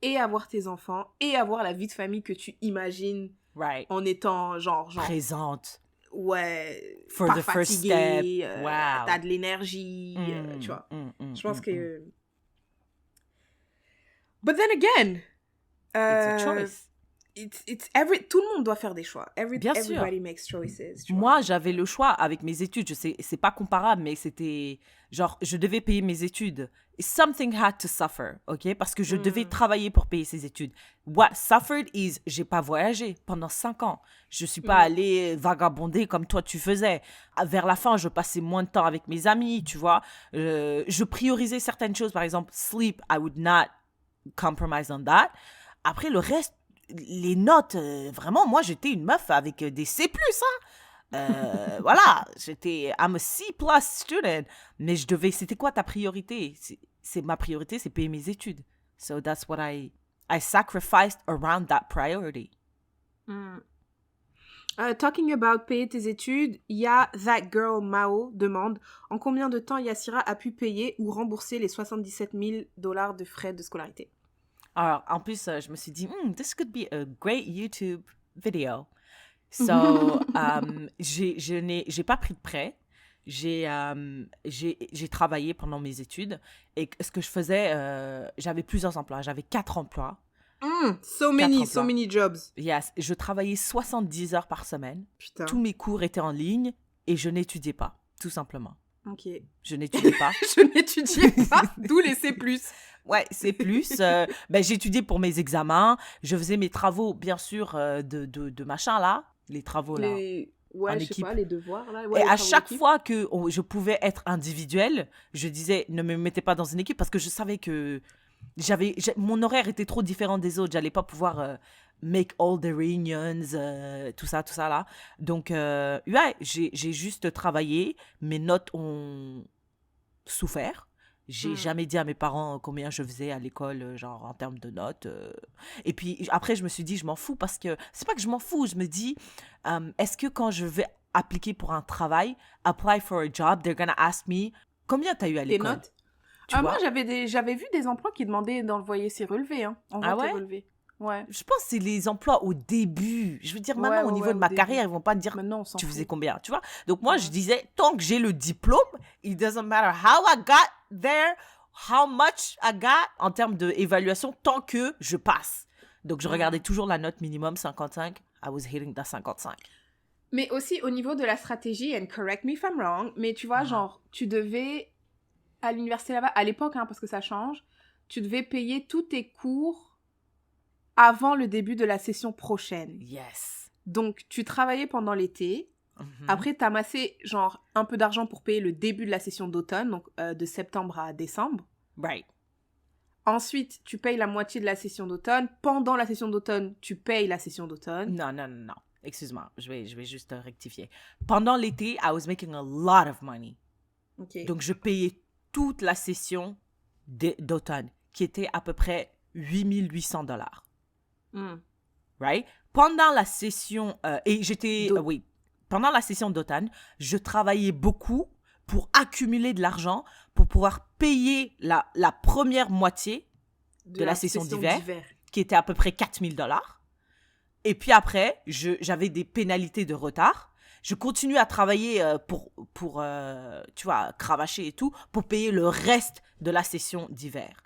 et avoir tes enfants, et avoir la vie de famille que tu imagines en étant genre... Présente. ouais, For pas the first fatigué, step. Wow. t'as de l'énergie, tu vois. Je pense que... But then again, It's a choice. Tout le monde doit faire des choix. Bien sûr. Everybody makes choices. Tu vois. Moi, j'avais le choix avec mes études. Je sais, c'est pas comparable, mais c'était genre, je devais payer mes études. Something had to suffer, ok? Parce que je devais travailler pour payer ces études. What suffered is, j'ai pas voyagé pendant 5 ans. Je suis pas allée vagabonder comme toi tu faisais. Vers la fin, je passais moins de temps avec mes amis, tu vois. Je priorisais certaines choses, par exemple, sleep, I would not compromise on that. Après, le reste, les notes, vraiment, moi, j'étais une meuf avec des C+, voilà, I'm a C+ student, mais c'était quoi ta priorité? Ma priorité, c'est payer mes études. So that's what I sacrificed around that priority. Talking about payer tes études, il y a That Girl Mao demande en combien de temps Yassira a pu payer ou rembourser les $77 000 de frais de scolarité. Alors, en plus, je me suis dit, this could be a great YouTube video. So, j'ai pas pris de prêt. J'ai travaillé pendant mes études. Et ce que je faisais, j'avais plusieurs emplois. J'avais 4 emplois. So many jobs. Yes. Je travaillais 70 heures par semaine. Putain. Tous mes cours étaient en ligne et je n'étudiais pas, tout simplement. Ok. Je n'étudiais pas. Je n'étudiais pas, d'où les C+. Ouais, c'est plus. J'étudiais pour mes examens. Je faisais mes travaux, bien sûr, de machin, là. Les travaux, là. Ouais, je sais pas, les devoirs, là. Ouais, et à chaque fois que je pouvais être individuelle, je disais, ne me mettez pas dans une équipe parce que je savais que mon horaire était trop différent des autres. J'allais pas pouvoir make all the reunions, tout ça, là. Donc, ouais, j'ai juste travaillé. Mes notes ont souffert. J'ai jamais dit à mes parents combien je faisais à l'école, genre en termes de notes. Et puis après, je me suis dit, je m'en fous parce que c'est pas que je m'en fous. Je me dis, est-ce que quand je vais appliquer pour un travail, apply for a job, they're gonna ask me combien t'as eu à l'école? Les notes? Moi, j'avais vu des emplois qui demandaient d'envoyer ses relevés. Hein, ouais? Relevés. Ouais. Je pense que c'est les emplois au début. Je veux dire, maintenant, au niveau de ma carrière, ils vont pas te dire tu faisais combien, tu vois. Donc, moi, je disais, tant que j'ai le diplôme, it doesn't matter how I got there, how much I got en termes d'évaluation, tant que je passe. Donc, je regardais toujours la note minimum 55. I was hitting that 55. Mais aussi, au niveau de la stratégie, and correct me if I'm wrong, mais tu vois, genre, tu devais, à l'université là-bas, à l'époque, hein, parce que ça change, tu devais payer tous tes cours avant le début de la session prochaine. Yes. Donc, tu travaillais pendant l'été. Après, tu amassé, genre, un peu d'argent pour payer le début de la session d'automne, donc de septembre à décembre. Right. Ensuite, tu payes la moitié de la session d'automne. Pendant la session d'automne, tu payes la session d'automne. Non. Excuse-moi, je vais juste rectifier. Pendant l'été, I was making a lot of money. Okay. Donc, je payais toute la session d'automne, qui était à peu près $8,800. Right? Pendant la session, pendant la session d'automne, je travaillais beaucoup pour accumuler de l'argent pour pouvoir payer la première moitié de la session d'hiver, qui était à peu près $4,000. Et puis après, j'avais des pénalités de retard. Je continuais à travailler pour tu vois, cravacher et tout, pour payer le reste de la session d'hiver.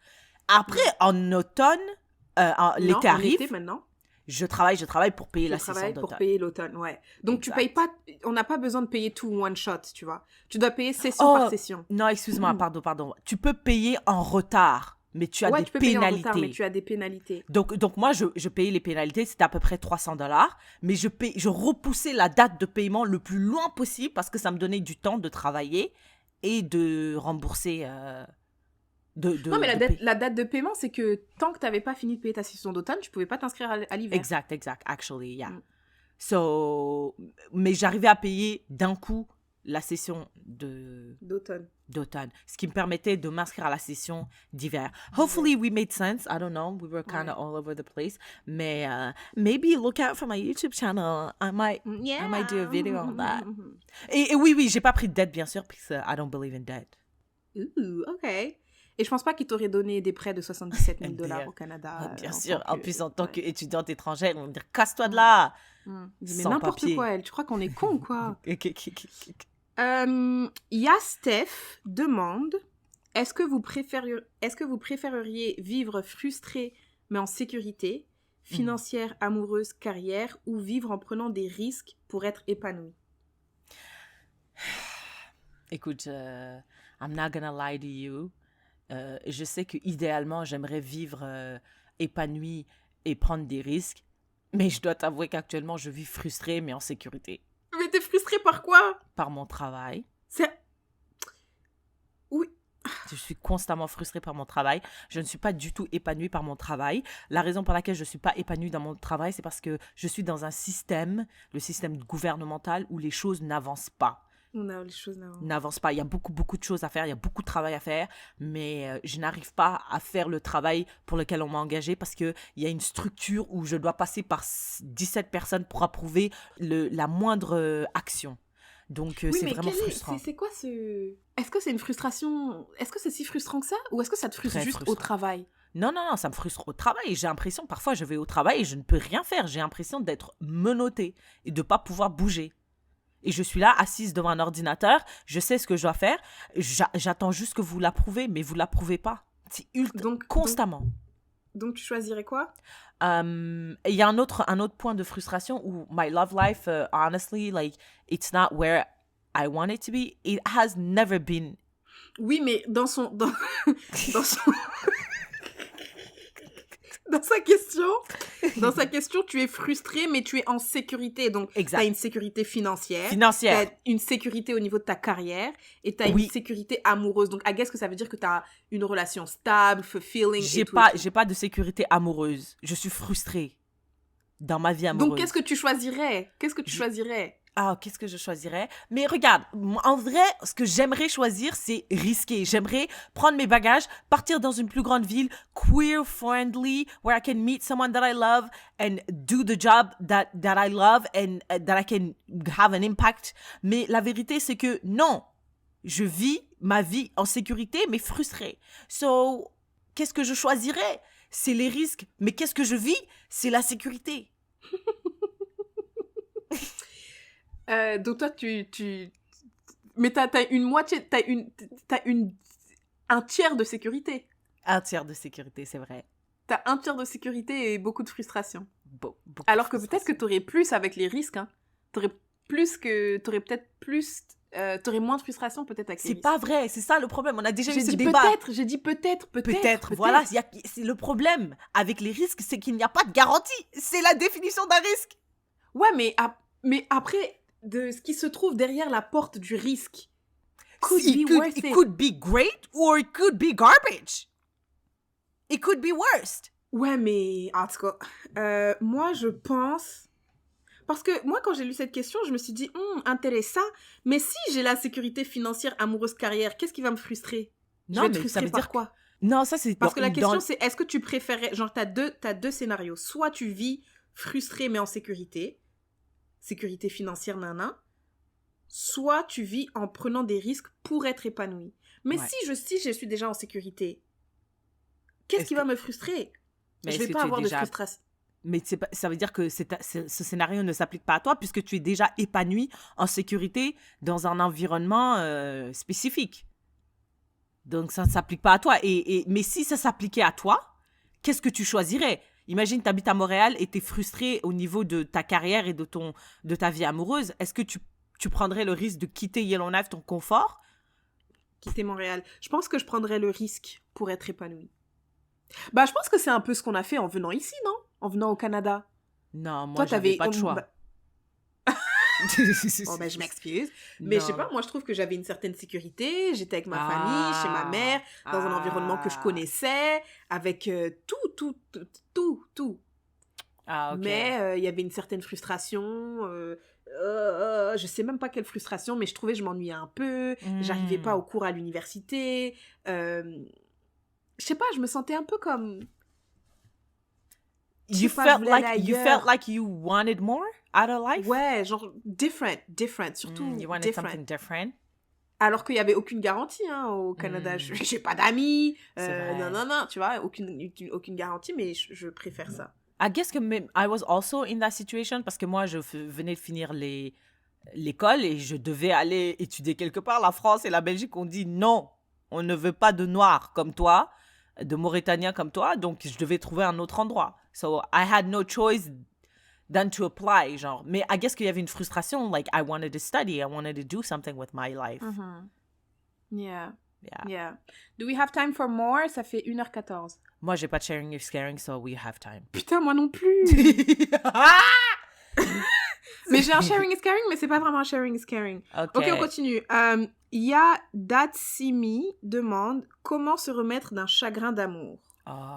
Après, en automne, l'été arrive. L'été maintenant. Je travaille pour payer la session d'automne. Pour payer l'automne, ouais. Donc, tu payes pas... On n'a pas besoin de payer tout one shot, tu vois. Tu dois payer session par session. Non, excuse-moi, pardon. Tu peux payer en retard, mais tu as des pénalités. Payer en retard, mais tu as des pénalités. Donc moi, je payais les pénalités, c'était à peu près $300, mais je repoussais la date de paiement le plus loin possible parce que ça me donnait du temps de travailler et de rembourser... non, mais la date de paiement, c'est que tant que tu n'avais pas fini de payer ta session d'automne, tu ne pouvais pas t'inscrire à l'hiver. Exact. Actually, yeah. So, mais j'arrivais à payer d'un coup la session d'automne, ce qui me permettait de m'inscrire à la session d'hiver. Hopefully, we made sense. I don't know. We were kind of all over the place. Mais maybe look out for my YouTube channel. I might do a video on that. Et oui, j'ai pas pris de dette, bien sûr, parce que I don't believe in debt. Ooh, okay. Et je pense pas qu'ils t'auraient donné des prêts de 77 000 $ au Canada. Bien sûr. En plus, en tant qu'étudiante étrangère, ils vont me dire, casse-toi de là. Mais n'importe quoi, elle. Tu crois qu'on est con, quoi? Steph demande, est-ce que vous préféreriez vivre frustré mais en sécurité, financière, amoureuse, carrière, ou vivre en prenant des risques pour être épanoui? Écoute, I'm not gonna lie to you. Je sais que idéalement, j'aimerais vivre épanouie et prendre des risques, mais je dois t'avouer qu'actuellement, je vis frustrée mais en sécurité. Mais t'es frustrée par quoi? Par mon travail. Oui. Je suis constamment frustrée par mon travail. Je ne suis pas du tout épanouie par mon travail. La raison pour laquelle je ne suis pas épanouie dans mon travail, c'est parce que je suis dans un système, le système gouvernemental, où les choses n'avancent pas. Non, les choses n'avancent pas. Il y a beaucoup de choses à faire, il y a beaucoup de travail à faire, mais je n'arrive pas à faire le travail pour lequel on m'a engagé parce qu'il y a une structure où je dois passer par 17 personnes pour approuver la moindre action. Donc, oui, c'est vraiment frustrant. C'est quoi ce... Est-ce que c'est une frustration... Est-ce que c'est si frustrant que ça? Ou est-ce que ça te frustre juste frustrant. Au travail? Non, ça me frustre au travail. J'ai l'impression, parfois, je vais au travail et je ne peux rien faire. J'ai l'impression d'être menottée et de ne pas pouvoir bouger. Et je suis là, assise devant un ordinateur. Je sais ce que je dois faire. J'attends juste que vous l'approuvez, mais vous ne l'approuvez pas. C'est constamment. Donc, tu choisirais quoi? Il y a un autre point de frustration où my love life, honestly, like, it's not where I want it to be. It has never been. Oui, mais dans sa question, tu es frustré, mais tu es en sécurité. Donc, tu as une sécurité financière. Tu as une sécurité au niveau de ta carrière et tu as une sécurité amoureuse. Donc, I guess que ça veut dire que tu as une relation stable, fulfilling. J'ai pas de sécurité amoureuse. Je suis frustrée dans ma vie amoureuse. Donc, qu'est-ce que tu choisirais? Qu'est-ce que je choisirais? Mais regarde, en vrai, ce que j'aimerais choisir, c'est risquer. J'aimerais prendre mes bagages, partir dans une plus grande ville, queer-friendly, where I can meet someone that I love and do the job that I love and that I can have an impact. Mais la vérité, c'est que non, je vis ma vie en sécurité, mais frustrée. So, qu'est-ce que je choisirais? C'est les risques. Mais qu'est-ce que je vis? C'est la sécurité. Donc toi, mais t'as une moitié, un tiers de sécurité. Un tiers de sécurité, c'est vrai. T'as un tiers de sécurité et beaucoup de frustration. Alors que peut-être que t'aurais plus avec les risques, hein. T'aurais moins de frustration peut-être avec les risques. C'est pas vrai, c'est ça le problème. On a déjà eu ce débat. J'ai dit peut-être. Peut-être. Voilà, c'est le problème avec les risques, c'est qu'il n'y a pas de garantie. C'est la définition d'un risque. Ouais, mais après, de ce qui se trouve derrière la porte du risque. It could be great or it could be garbage. It could be worst. Ouais, mais en tout cas, moi je pense... Parce que moi, quand j'ai lu cette question, je me suis dit, intéressant, mais si j'ai la sécurité financière, amoureuse, carrière, qu'est-ce qui va me frustrer? Je vais être frustrée par quoi? Non, ça c'est... Parce que la question c'est, est-ce que tu préférais... Genre, t'as deux scénarios. Soit tu vis frustré mais en sécurité financière, soit tu vis en prenant des risques pour être épanoui. Mais si je suis déjà en sécurité, qu'est-ce qui va me frustrer? Je vais pas avoir de frustration. Mais ça veut dire que ce scénario ne s'applique pas à toi puisque tu es déjà épanoui en sécurité dans un environnement spécifique. Donc ça ne s'applique pas à toi. Mais si ça s'appliquait à toi, qu'est-ce que tu choisirais? Imagine, tu habites à Montréal et tu es frustré au niveau de ta carrière et de ta vie amoureuse. Est-ce que tu prendrais le risque de quitter Yellowknife, ton confort? Quitter Montréal. Je pense que je prendrais le risque pour être épanouie. Bah, je pense que c'est un peu ce qu'on a fait en venant ici, non? En venant au Canada. Non, moi, j'avais pas de choix. Bon, ben, je m'excuse. Mais je sais pas, moi, je trouve que j'avais une certaine sécurité. J'étais avec ma famille, chez ma mère, dans un environnement que je connaissais, avec tout. Ah, ok. Mais il y avait une certaine frustration. Je sais même pas quelle frustration, mais je trouvais que je m'ennuyais un peu. J'arrivais pas au cours à l'université. Je sais pas, je me sentais un peu comme... You felt like you wanted more out of life? Ouais, genre different, surtout you wanted different. something different? Alors qu'il y avait aucune garantie au Canada. J'ai pas d'amis, non, tu vois, aucune garantie, mais je préfère ça. I guess que I was also in that situation parce que moi, je venais de finir l'école et je devais aller étudier quelque part. La France et la Belgique ont dit non, on ne veut pas de Noirs comme toi, de Mauritaniens comme toi, donc je devais trouver un autre endroit. So I had no choice than to apply, genre. Mais I guess qu'il y avait une frustration, like I wanted to study, I wanted to do something with my life. Yeah. Do we have time for more? Ça fait 1h14. Moi, j'ai pas de sharing is caring, so we have time. Putain, moi non plus. Mais j'ai un sharing is caring, mais c'est pas vraiment un sharing is caring. Ok, on continue. Datsimi demande comment se remettre d'un chagrin d'amour.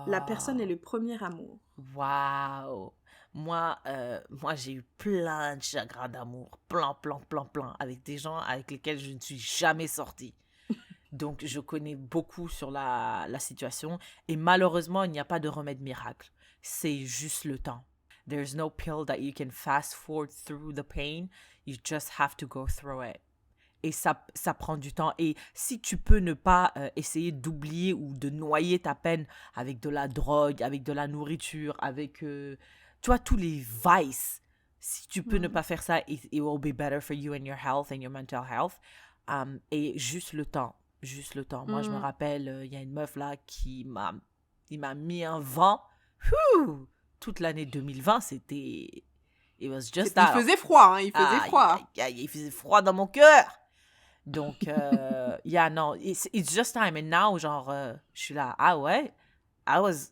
La personne est le premier amour. Wow. Moi, j'ai eu plein de chagrins d'amour. Plein, avec des gens avec lesquels je ne suis jamais sortie. Donc, je connais beaucoup sur la situation. Et malheureusement, il n'y a pas de remède miracle. C'est juste le temps. There's no pill that you can fast forward through the pain. You just have to go through it. Et ça prend du temps. Et si tu peux ne pas essayer d'oublier ou de noyer ta peine avec de la drogue, avec de la nourriture, avec, tu vois, tous les vices. Si tu peux ne pas faire ça, it will be better for you and your health and your mental health. Et juste le temps. Moi, je me rappelle, il y a une meuf là il m'a mis un vent. Toute l'année 2020, c'était... It was just that. Il faisait froid, il faisait froid dans mon cœur. Donc, non, it's just time. And now, genre, je suis là, ouais, I was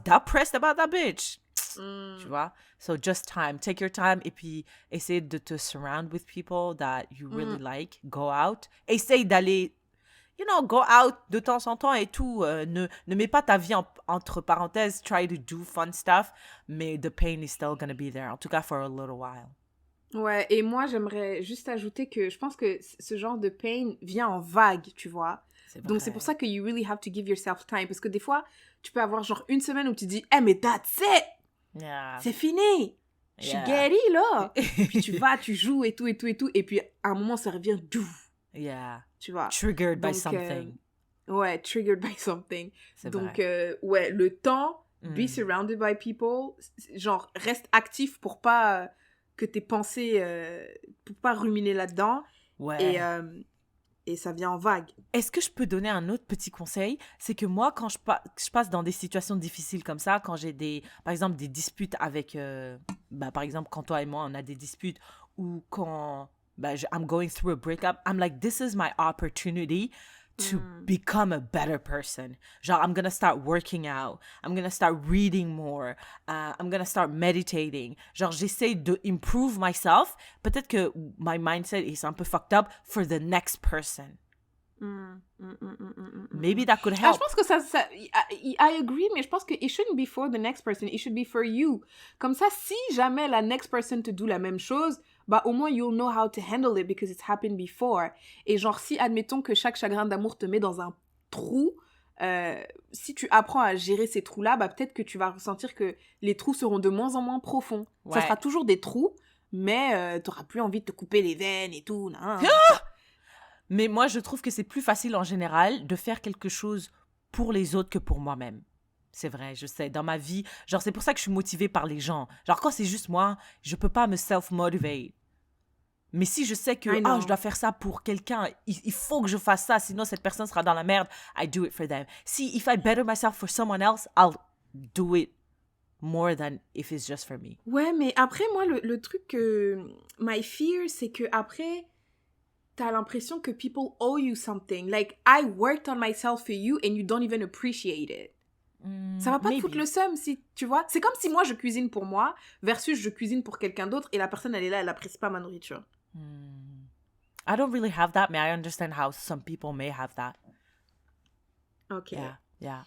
depressed about that bitch. Tu vois? So, just time. Take your time. Et puis, essaye de te surround with people that you really like. Go out. Essaye d'aller... go out de temps en temps et tout. Ne mets pas ta vie entre parenthèses. Try to do fun stuff. Mais the pain is still gonna be there. En tout cas, for a little while. Ouais, et moi, j'aimerais juste ajouter que je pense que ce genre de pain vient en vague, tu vois. Donc, c'est pour ça que you really have to give yourself time. Parce que des fois, tu peux avoir genre une semaine où tu dis « mais that's it! Yeah. C'est fini! Je suis guérie, là! » Puis tu vas, tu joues et tout. Et puis, à un moment, ça revient « douf! » Yeah. Tu vois. Triggered by something. Ouais, triggered by something. Donc, vrai. Le temps, be surrounded by people, genre, reste actif pour pas que tes pensées, pour pas ruminer là-dedans. Ouais. Et ça vient en vague. Est-ce que je peux donner un autre petit conseil? C'est que moi, quand je passe dans des situations difficiles comme ça, quand j'ai par exemple, des disputes avec, par exemple, quand toi et moi, on a des disputes, ou quand... I'm going through a breakup, I'm like, this is my opportunity to become a better person. Genre, I'm gonna start working out. I'm gonna start reading more. I'm gonna start meditating. Genre, j'essaie de improve myself. Peut-être que my mindset is un peu fucked up for the next person. Maybe that could help. Je pense que I agree, mais je pense que it shouldn't be for the next person. It should be for you. Comme ça, si jamais la next person te dit la même chose, au moins you'll know how to handle it because it's happened before. Et genre, si admettons que chaque chagrin d'amour te met dans un trou, si tu apprends à gérer ces trous-là, peut-être que tu vas ressentir que les trous seront de moins en moins profonds. Ouais. Ça sera toujours des trous, mais t'auras plus envie de te couper les veines et tout. Mais moi, je trouve que c'est plus facile en général de faire quelque chose pour les autres que pour moi-même. C'est vrai, je sais, dans ma vie, genre c'est pour ça que je suis motivée par les gens. Genre quand c'est juste moi, je peux pas me self-motivate. Mais si je sais que je dois faire ça pour quelqu'un, il faut que je fasse ça, sinon cette personne sera dans la merde, I do it for them. If I better myself for someone else, I'll do it more than if it's just for me. Ouais, mais après, moi, le truc, my fear, c'est que après, t'as l'impression que people owe you something. Like, I worked on myself for you and you don't even appreciate it. Ça va pas te foutre le seum, si tu vois. C'est comme si moi, je cuisine pour moi versus je cuisine pour quelqu'un d'autre et la personne, elle est là, elle apprécie pas ma nourriture. I don't really have that, but I understand how some people may have that. Okay. Yeah.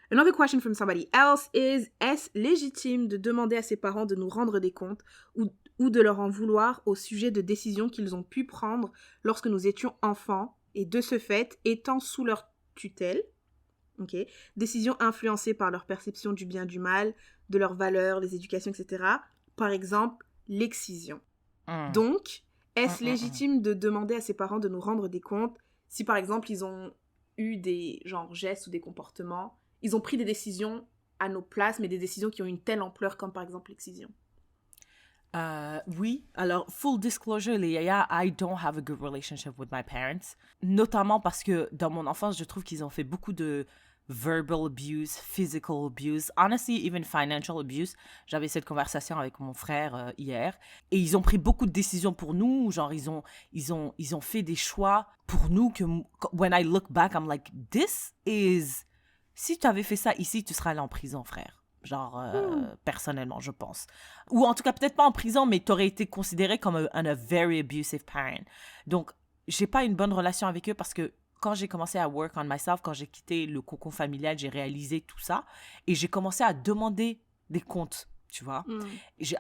Another question from somebody else is, est-ce légitime de demander à ses parents de nous rendre des comptes ou de leur en vouloir au sujet de décisions qu'ils ont pu prendre lorsque nous étions enfants et de ce fait, étant sous leur tutelle, décisions influencées par leur perception du bien du mal, de leurs valeurs, les éducations, etc. Par exemple, l'excision. Donc, Est-ce légitime de demander à ses parents de nous rendre des comptes si, par exemple, ils ont eu des gestes ou des comportements, ils ont pris des décisions à nos places, mais des décisions qui ont une telle ampleur comme, par exemple, l'excision? Oui, alors, full disclosure, Léa, I don't have a good relationship with my parents. Notamment parce que dans mon enfance, je trouve qu'ils ont fait beaucoup de verbal abuse, physical abuse, honestly, even financial abuse. J'avais cette conversation avec mon frère hier. Et ils ont pris beaucoup de décisions pour nous. Genre, ils ont fait des choix pour nous que, when I look back, I'm like, this is... Si tu avais fait ça ici, tu serais allé en prison, frère. Genre, personnellement, je pense. Ou en tout cas, peut-être pas en prison, mais tu aurais été considéré comme a very abusive parent. Donc, j'ai pas une bonne relation avec eux parce que quand j'ai commencé à work on myself, quand j'ai quitté le cocon familial, j'ai réalisé tout ça et j'ai commencé à demander des comptes, tu vois.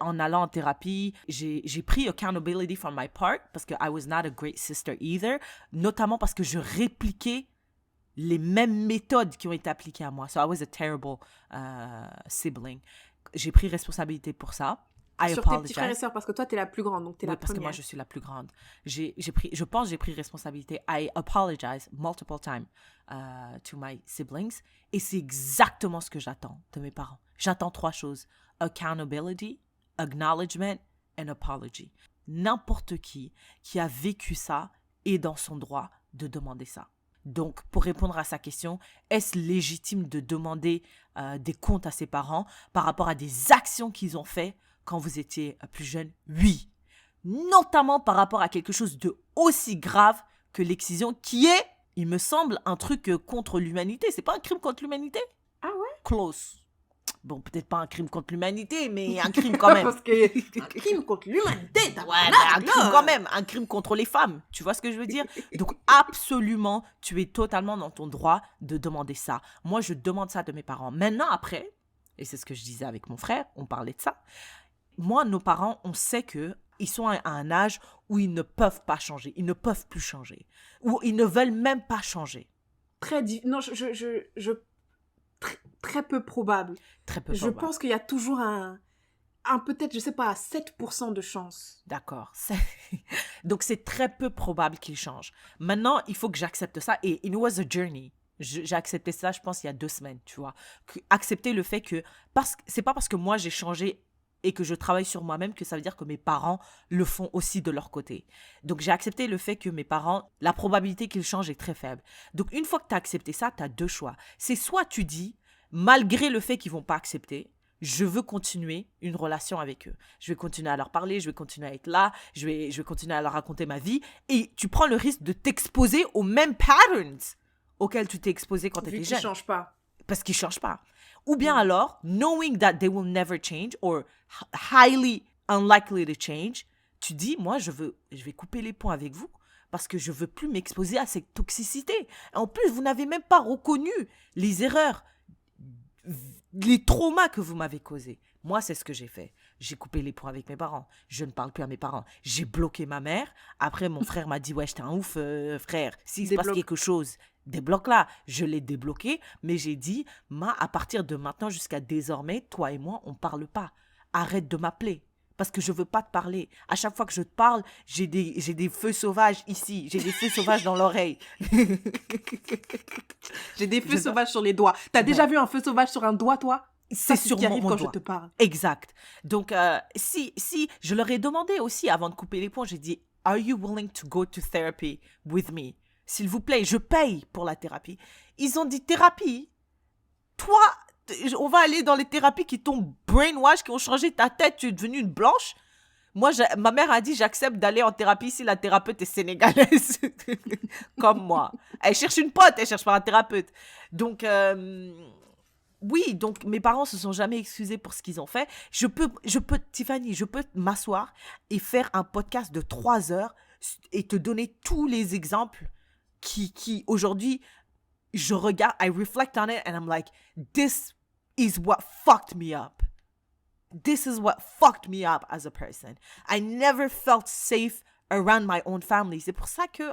En allant en thérapie, j'ai pris accountability for my part parce que I was not a great sister either, notamment parce que je répliquais les mêmes méthodes qui ont été appliquées à moi. So I was a terrible sibling. J'ai pris responsabilité pour ça. Sur tes petits frères et sœurs, parce que toi, t'es la plus grande, donc t'es la première. Parce que moi, je suis la plus grande. Je pense que j'ai pris responsabilité. I apologize multiple times to my siblings. Et c'est exactement ce que j'attends de mes parents. J'attends 3 choses. Accountability, acknowledgement and apology. N'importe qui a vécu ça est dans son droit de demander ça. Donc, pour répondre à sa question, est-ce légitime de demander des comptes à ses parents par rapport à des actions qu'ils ont fait quand vous étiez plus jeune? Oui. Notamment par rapport à quelque chose de aussi grave que l'excision, qui est, il me semble, un truc contre l'humanité. C'est pas un crime contre l'humanité? Ah ouais? Close. Bon, peut-être pas un crime contre l'humanité, mais un crime quand même. Parce que un crime contre l'humanité, un crime quand même, un crime contre les femmes. Tu vois ce que je veux dire? Donc, absolument, tu es totalement dans ton droit de demander ça. Moi, je demande ça de mes parents. Maintenant, après, et c'est ce que je disais avec mon frère, on parlait de ça. Moi, nos parents, on sait que ils sont à un âge où ils ne peuvent pas changer, ils ne peuvent plus changer, ou ils ne veulent même pas changer. Non, très peu probable. Très peu probable. Je pense qu'il y a toujours un peut-être, je sais pas, 7% de chance. D'accord. Donc, c'est très peu probable qu'il change. Maintenant, il faut que j'accepte ça. Et it was a journey. J'ai accepté ça, je pense, il y a 2 semaines, tu vois. Accepter le fait que... c'est pas parce que moi, j'ai changé et que je travaille sur moi-même que ça veut dire que mes parents le font aussi de leur côté. Donc, j'ai accepté le fait que mes parents, la probabilité qu'ils changent est très faible. Donc, une fois que tu as accepté ça, tu as 2 choix. C'est soit tu dis, malgré le fait qu'ils vont pas accepter, je veux continuer une relation avec eux. Je vais continuer à leur parler, je vais continuer à être là, je vais continuer à leur raconter ma vie. Et tu prends le risque de t'exposer aux mêmes patterns auxquels tu t'es exposé quand tu étais jeune. Vu qu'ils changent pas. Parce qu'ils changent pas. Ou bien alors, knowing that they will never change or highly unlikely to change, tu dis, moi, je vais couper les ponts avec vous parce que je veux plus m'exposer à cette toxicité. En plus, vous n'avez même pas reconnu les erreurs, les traumas que vous m'avez causés. Moi, c'est ce que j'ai fait. J'ai coupé les ponts avec mes parents. Je ne parle plus à mes parents. J'ai bloqué ma mère. Après, mon frère m'a dit, ouais, j'étais un ouf, frère. S'il se passe quelque chose, débloque-la. Je l'ai débloqué, mais j'ai dit, à partir de maintenant jusqu'à désormais, toi et moi, on ne parle pas. Arrête de m'appeler. Parce que je ne veux pas te parler. À chaque fois que je te parle, j'ai des feux sauvages ici. J'ai des feux sauvages dans l'oreille. J'ai des feux sauvages sur les doigts. T'as déjà vu un feu sauvage sur un doigt, toi? C'est sur mon doigt. Je te parle. Exact. Donc, si je leur ai demandé aussi avant de couper les ponts, j'ai dit, are you willing to go to therapy with me? S'il vous plaît, je paye pour la thérapie. Ils ont dit, thérapie? Toi, on va aller dans les thérapies qui t'ont brainwash, qui ont changé ta tête, tu es devenue une blanche? Moi, ma mère a dit, j'accepte d'aller en thérapie si la thérapeute est sénégalaise. Comme moi. Elle cherche une pote, elle cherche pas un thérapeute. Donc, oui, donc mes parents se sont jamais excusés pour ce qu'ils ont fait. Tiffany, je peux m'asseoir et faire un podcast de 3 heures et te donner tous les exemples qui aujourd'hui, je regarde, I reflect on it and I'm like, this is what fucked me up. This is what fucked me up as a person. I never felt safe around my own family. C'est pour ça que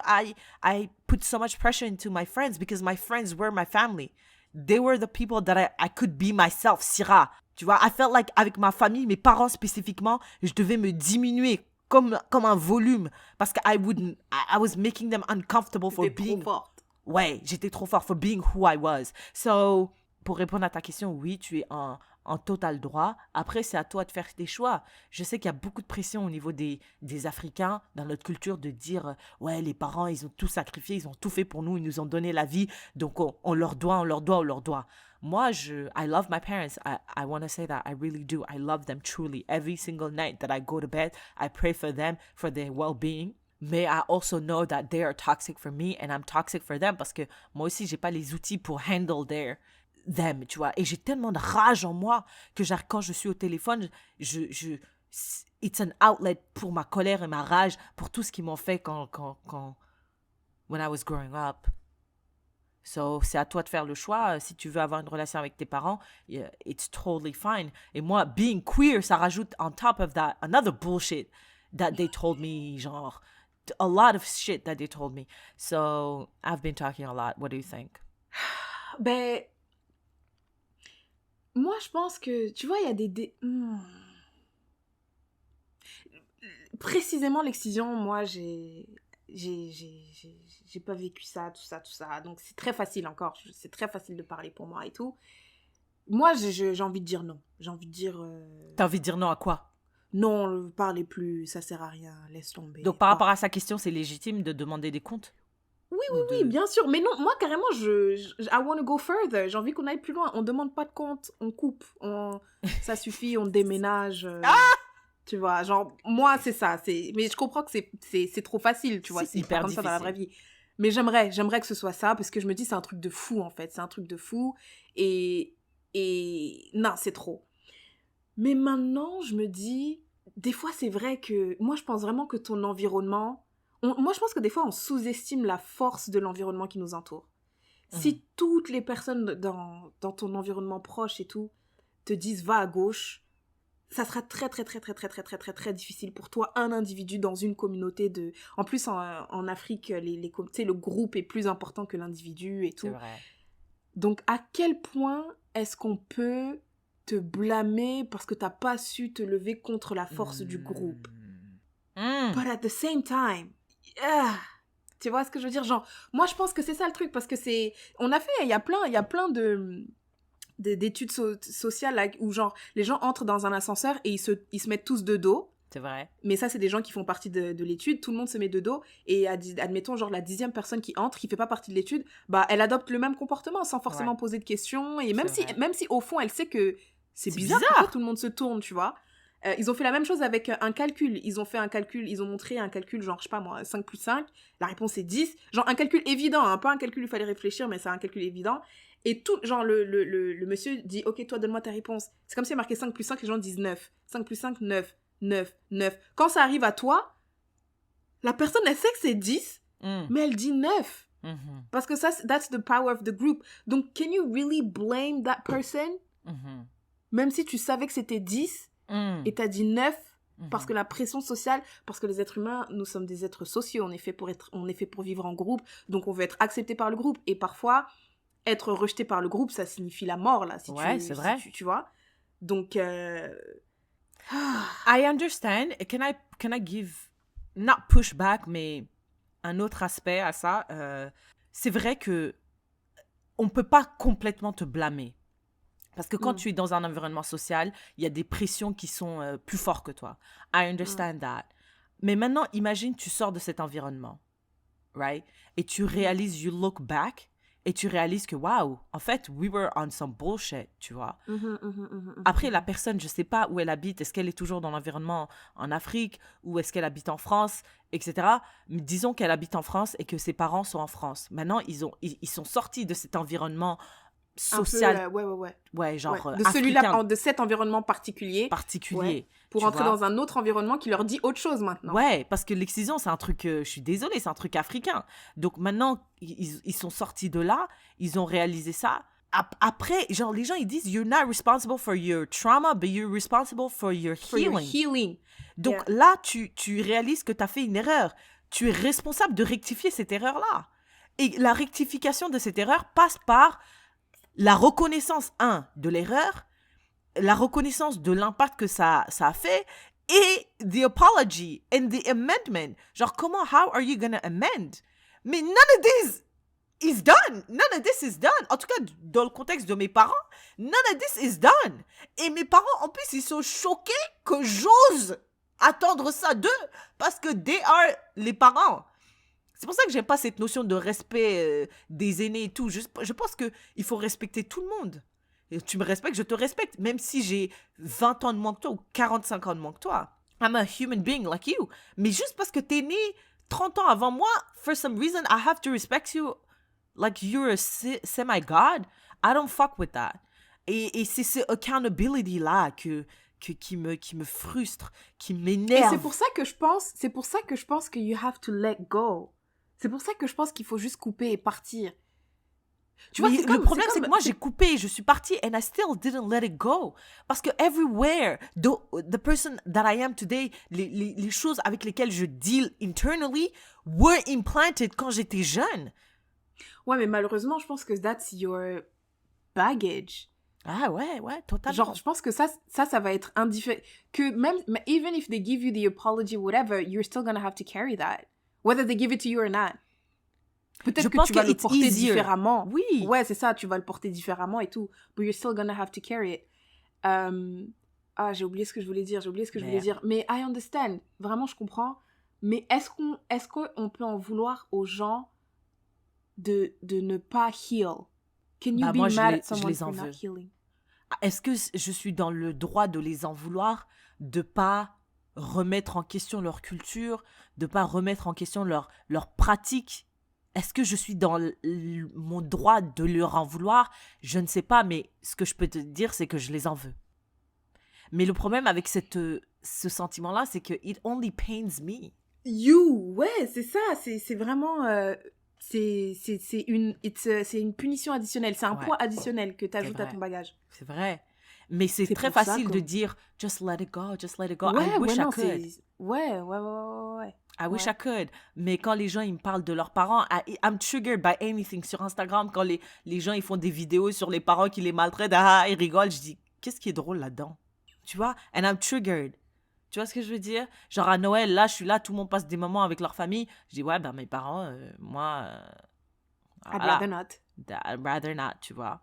I put so much pressure into my friends because my friends were my family. They were the people that I could be myself, Syrah. Tu vois, I felt like avec ma famille, mes parents spécifiquement, je devais me diminuer comme un volume. Parce que I was making them uncomfortable for T'étais being... trop forte. Ouais, j'étais trop fort for being who I was. So, pour répondre à ta question, oui, tu es en total droit. Après, c'est à toi de faire tes choix. Je sais qu'il y a beaucoup de pression au niveau des Africains, dans notre culture, de dire « Ouais, les parents, ils ont tout sacrifié, ils ont tout fait pour nous, ils nous ont donné la vie, donc on leur doit. » Moi, I love my parents. I want to say that. I really do. I love them truly. Every single night that I go to bed, I pray for them, for their well-being. Mais I also know that they are toxic for me and I'm toxic for them parce que moi aussi, j'ai pas les outils pour handle them, tu vois. Et j'ai tellement de rage en moi que quand je suis au téléphone, it's an outlet pour ma colère et ma rage, pour tout ce qu'ils m'ont fait when I was growing up. So, c'est à toi de faire le choix. Si tu veux avoir une relation avec tes parents, it's totally fine. Et moi, being queer, ça rajoute on top of that another bullshit that they told me, genre, a lot of shit that they told me. So, I've been talking a lot. What do you think? Ben, moi, je pense que, tu vois, il y a Précisément, l'excision, moi, j'ai pas vécu ça, tout ça. Donc, c'est très facile encore. C'est très facile de parler pour moi et tout. Moi, j'ai envie de dire non. J'ai envie de dire... T'as envie de dire non à quoi? Non, parlez plus, ça sert à rien, laisse tomber. Donc, par rapport à sa question, c'est légitime de demander des comptes? Oui, bien sûr. Mais non, moi, carrément, I want to go further. J'ai envie qu'on aille plus loin. On demande pas de compte, on coupe. Ça suffit, on déménage. Tu vois, genre, moi, c'est ça. Mais je comprends que c'est trop facile, tu vois. C'est hyper comme difficile. Ça dans la vraie vie. Mais j'aimerais que ce soit ça, parce que je me dis, c'est un truc de fou, en fait. C'est un truc de fou. Et non, c'est trop. Mais maintenant, je me dis, des fois, c'est vrai que... Moi, je pense vraiment que ton environnement... Moi, je pense que des fois, on sous-estime la force de l'environnement qui nous entoure. Si toutes les personnes dans ton environnement proche et tout te disent « va à gauche », ça sera très, très, très, très, très, très, très, très, très difficile pour toi, un individu dans une communauté de... En plus, en Afrique, le groupe est plus important que l'individu et tout. C'est vrai. Donc, à quel point est-ce qu'on peut te blâmer parce que t'as pas su te lever contre la force du groupe? But at the same time, tu vois ce que je veux dire? Genre, moi, je pense que c'est ça le truc, parce que c'est... il y a plein d'études sociales là, où genre les gens entrent dans un ascenseur et ils se mettent tous de dos. C'est vrai. Mais ça, c'est des gens qui font partie de l'étude. Tout le monde se met de dos et admettons genre la 10e personne qui entre, qui fait pas partie de l'étude, bah elle adopte le même comportement sans forcément poser de questions. Et même si au fond elle sait que c'est bizarre pourquoi tout le monde se tourne, tu vois. Ils ont fait la même chose avec un calcul. Ils ont montré un calcul, genre, je sais pas moi, 5 plus 5. La réponse est 10. Genre, un calcul évident, hein, pas un calcul où il fallait réfléchir, mais c'est un calcul évident. Et tout, genre, le monsieur dit, ok, toi, donne-moi ta réponse. C'est comme s'il y a marqué 5 plus 5, les gens disent 9. 5 plus 5, 9. 9, 9. Quand ça arrive à toi, la personne, elle sait que c'est 10, mais elle dit 9. Parce que ça, that's the power of the group. Donc, can you really blame that person? Même si tu savais que c'était 10, et t'as dit 9, parce que la pression sociale, parce que les êtres humains, nous sommes des êtres sociaux, on est fait pour vivre en groupe, donc on veut être accepté par le groupe, et parfois, être rejeté par le groupe, ça signifie la mort, là, c'est vrai. Tu vois. Donc, I understand. Can I give, not pushback, mais un autre aspect à ça, c'est vrai que on peut pas complètement te blâmer. Parce que quand tu es dans un environnement social, il y a des pressions qui sont plus fortes que toi. I understand that. Mais maintenant, imagine, tu sors de cet environnement, right? Et tu réalises, you look back, et tu réalises que, wow, en fait, we were on some bullshit, tu vois. Après, la personne, je sais pas où elle habite. Est-ce qu'elle est toujours dans l'environnement en Afrique ou est-ce qu'elle habite en France, etc. Mais disons qu'elle habite en France et que ses parents sont en France. Maintenant, ils sont sortis de cet environnement social. Ouais, genre de celui-là, de cet environnement particulier. Ouais, pour entrer dans un autre environnement qui leur dit autre chose maintenant. Ouais, parce que l'excision, c'est un truc, je suis désolée, c'est un truc africain. Donc maintenant, ils sont sortis de là, ils ont réalisé ça. Après, genre, les gens, ils disent, you're not responsible for your trauma, but you're responsible for your healing. Donc là, tu réalises que tu as fait une erreur. Tu es responsable de rectifier cette erreur-là. Et la rectification de cette erreur passe par la reconnaissance, de l'erreur, la reconnaissance de l'impact que ça a fait et the apology and the amendment. Genre, comment, how are you gonna amend? Mais none of this is done. None of this is done. En tout cas, dans le contexte de mes parents, none of this is done. Et mes parents, en plus, ils sont choqués que j'ose attendre ça d'eux parce que they are les parents. C'est pour ça que j'aime pas cette notion de respect des aînés et tout. Je pense qu'il faut respecter tout le monde. Et tu me respectes, je te respecte. Même si j'ai 20 ans de moins que toi ou 45 ans de moins que toi. I'm a human being like you. Mais juste parce que t'es né 30 ans avant moi, for some reason, I have to respect you like you're a semi-god. I don't fuck with that. Et c'est ce accountability-là qui me frustre, qui m'énerve. Et c'est pour ça que je pense que you have to let go. C'est pour ça que je pense qu'il faut juste couper et partir. Tu vois, le problème, c'est que moi, j'ai coupé, je suis partie, and I still didn't let it go. Parce que everywhere, the person that I am today, les choses avec lesquelles je deal internally were implanted quand j'étais jeune. Ouais, mais malheureusement, je pense que that's your baggage. Ah ouais, totalement. Genre, je pense que ça va être indifférent. Que même, even if they give you the apology, whatever, you're still gonna have to carry that. Whether they give it to you or not. Peut-être que tu vas le porter différemment. Oui. Ouais, c'est ça, tu vas le porter différemment et tout. But you're still gonna have to carry it. J'ai oublié ce que je voulais dire. Mais I understand. Vraiment, je comprends. Mais est-ce qu'on peut en vouloir aux gens de ne pas heal? Can you be mad at someone for not healing? Est-ce que je suis dans le droit de les en vouloir, de pas remettre en question leur culture, de pas remettre en question leur pratique? Est-ce que je suis dans mon droit de leur en vouloir? Je ne sais pas, mais ce que je peux te dire, c'est que je les en veux. Mais le problème avec ce sentiment-là, c'est que it only pains me. Ouais, c'est ça, c'est vraiment... c'est une punition additionnelle, c'est un poids additionnel que tu ajoutes à ton bagage. C'est vrai. Mais c'est très facile de dire just let it go. Ouais, I wish I could. Ouais. I wish I could. Mais quand les gens ils me parlent de leurs parents, I'm triggered by anything. Sur Instagram, quand les gens ils font des vidéos sur les parents qui les maltraitent, ils rigolent, je dis qu'est-ce qui est drôle là-dedans? Tu vois? And I'm triggered. Tu vois ce que je veux dire? Genre à Noël, là, je suis là, tout le monde passe des moments avec leur famille. Je dis, ouais, ben mes parents, moi... I'd rather not. I'd rather not, tu vois.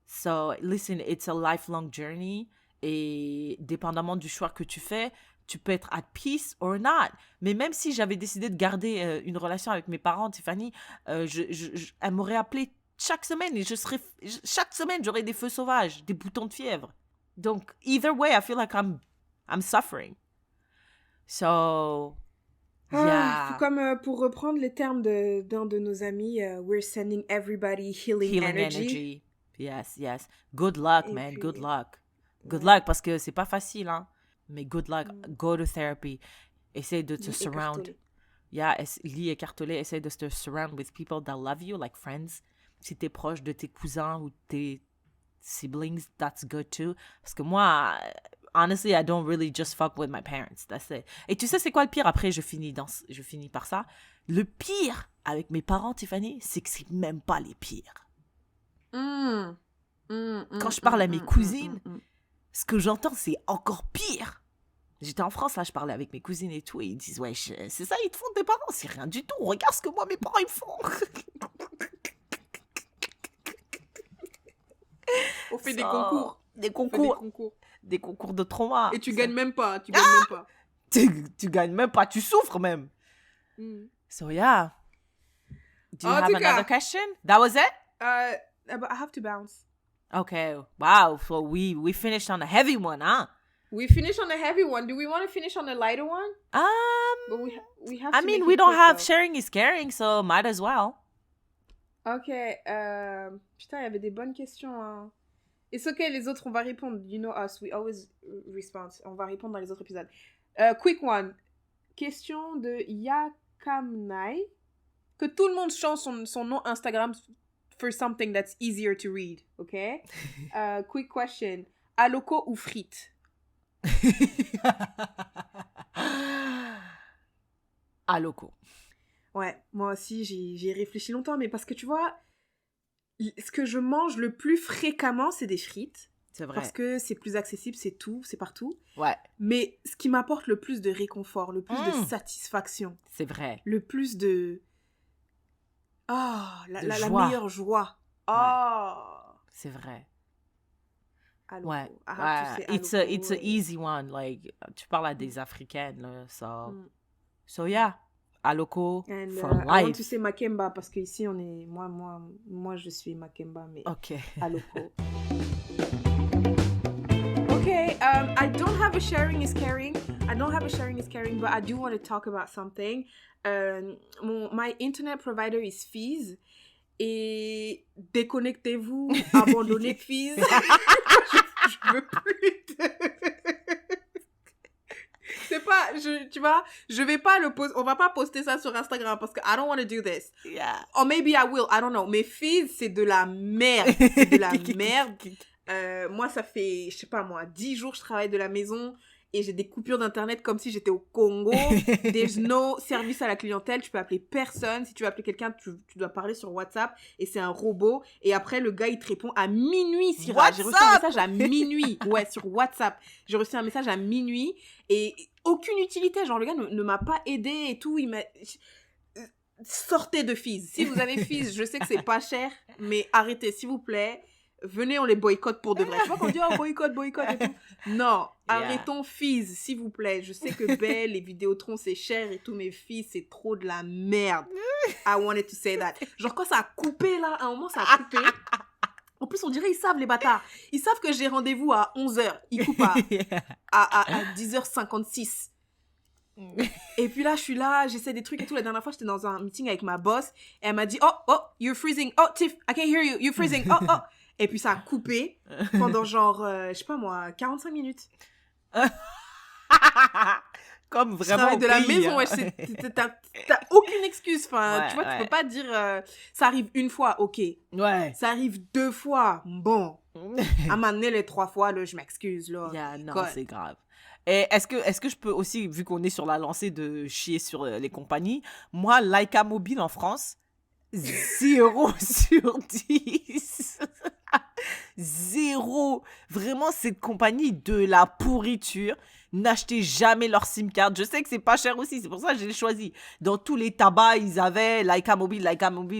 So, listen, it's a lifelong journey. Et dépendamment du choix que tu fais, tu peux être at peace or not. Mais même si j'avais décidé de garder une relation avec mes parents, Tiffany, elle m'aurait appelé chaque semaine. Et chaque semaine, j'aurais des feux sauvages, des boutons de fièvre. Donc, either way, I feel like I'm suffering. So, yeah. Comme pour reprendre les termes d'un de nos amis, we're sending everybody healing energy. Yes. Good luck, man. Good luck. Good luck, parce que c'est pas facile, hein. Mais good luck. Go to therapy. Essaye de te surround. Lis écartelé. Essaye de te surround with people that love you, like friends. Si t'es proche de tes cousins ou tes siblings, that's good too. Parce que moi... Honestly, I don't really just fuck with my parents. That's it. Et tu sais, c'est quoi le pire? Après, je finis par ça. Le pire avec mes parents, Tiffany, c'est que c'est même pas les pires. Quand je parle à mes cousines, ce que j'entends, c'est encore pire. J'étais en France, là, je parlais avec mes cousines et tout, et ils disent, ouais, c'est ça, ils te font tes parents. C'est rien du tout. Regarde ce que moi, mes parents, ils font. On fait des concours. Des concours de trauma. Et tu gagnes même pas. Tu gagnes même pas. Tu souffres même. So, yeah. Do you have another question? That was it? But I have to bounce. Okay. Wow. So we finished on a heavy one, huh? We finished on a heavy one. Do we want to finish on a lighter one? But we have to make we it don't quick, have though. sharing is caring, so might as well. Okay. Putain, il y avait des bonnes questions, hein. It's okay, les autres, on va répondre. You know us, we always respond. On va répondre dans les autres épisodes. Quick one. Question de Yakamnai. Que tout le monde change son nom Instagram for something that's easier to read, okay? Quick question. Aloko ou frites? Aloko. Ouais, moi aussi, j'y ai réfléchi longtemps, mais parce que tu vois... Ce que je mange le plus fréquemment, c'est des frites. C'est vrai. Parce que c'est plus accessible, c'est tout, c'est partout. Ouais. Mais ce qui m'apporte le plus de réconfort, le plus de satisfaction. C'est vrai. Le plus de... la meilleure joie. C'est vrai. Aloko. Ouais. It's a easy one. Like, tu parles à des Africaines, là. So yeah. Aloko for life. I want to say Makemba parce qu'ici, on est... Moi, je suis Makemba, mais... Ok. Aloko. Okay, I don't have a sharing is caring. But I do want to talk about something. My internet provider is Fizz. Et déconnectez-vous, abandonnez Fizz. je veux plus C'est pas, tu vois, je vais pas le poster, on va pas poster ça sur Instagram parce que I don't want to do this. Yeah. Or maybe I will, I don't know. Mais Fizz, c'est de la merde. C'est de la merde. Moi, ça fait, je sais pas moi, 10 jours que je travaille de la maison et j'ai des coupures d'internet comme si j'étais au Congo. There's no service à la clientèle, tu peux appeler personne. Si tu veux appeler quelqu'un, tu dois parler sur WhatsApp et c'est un robot. Et après, le gars, il te répond à minuit, Syrah. J'ai reçu un message à minuit. Ouais, sur WhatsApp. J'ai reçu un message à minuit et aucune utilité. Genre, le gars ne m'a pas aidé et tout. Il m'a... Sortez de Fizz. Si vous avez Fizz, je sais que c'est pas cher, mais arrêtez, s'il vous plaît. Venez, on les boycotte pour de vrai. Tu vois qu'on dit boycott et tout. Non, arrêtons Fizz, s'il vous plaît. Je sais que Belle, les Vidéotrons, c'est cher et tout, mais Fizz, c'est trop de la merde. I wanted to say that. Genre, quand ça a coupé, là, à un moment, ça a coupé. En plus, on dirait ils savent, les bâtards. Ils savent que j'ai rendez-vous à 11h. Ils coupent à 10h56. Et puis là, je suis là, j'essaie des trucs et tout. La dernière fois, j'étais dans un meeting avec ma boss. Et elle m'a dit, oh, you're freezing. Oh, Tiff, I can't hear you. You're freezing. Oh. Et puis ça a coupé pendant genre, je sais pas moi, 45 minutes. Comme vraiment. Je travaille de la maison, ouais, t'as aucune excuse. Enfin, tu vois, tu peux pas dire, ça arrive une fois, ok. Ouais. Ça arrive 2 fois, bon. À m'amener les 3 fois, là, je m'excuse, là. Yeah, non, c'est grave. Et est-ce que je peux aussi, vu qu'on est sur la lancée de chier sur les compagnies, moi, Laika Mobile en France, 0 sur 10. 0. Vraiment, cette compagnie de la pourriture. N'achetez jamais leur SIM card. Je sais que c'est pas cher aussi, c'est pour ça que je l'ai choisi. Dans tous les tabacs, ils avaient Laika Mobile,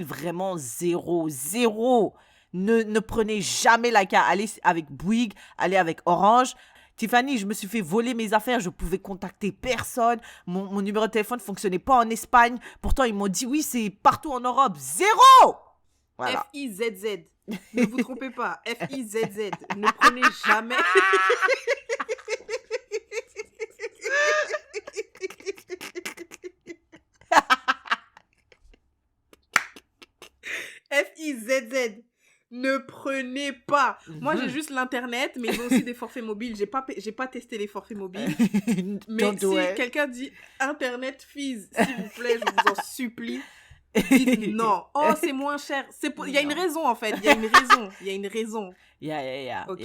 vraiment 0. Ne prenez jamais Laika. Allez avec Bouygues, allez avec Orange. Tiffany, je me suis fait voler mes affaires, je pouvais contacter personne, mon numéro de téléphone ne fonctionnait pas en Espagne, pourtant ils m'ont dit oui, c'est partout en Europe, 0. Voilà. F-I-Z-Z, ne vous trompez pas, F-I-Z-Z, ne prenez jamais... F-I-Z-Z. Ne prenez pas. Moi, j'ai juste l'Internet, mais ils ont aussi des forfaits mobiles. J'ai pas testé les forfaits mobiles. Mais si quelqu'un dit Internet Fizz, s'il vous plaît, je vous en supplie, dites non. Oh, c'est moins cher. Il y a une raison, en fait. Il y a une raison. Yeah. OK?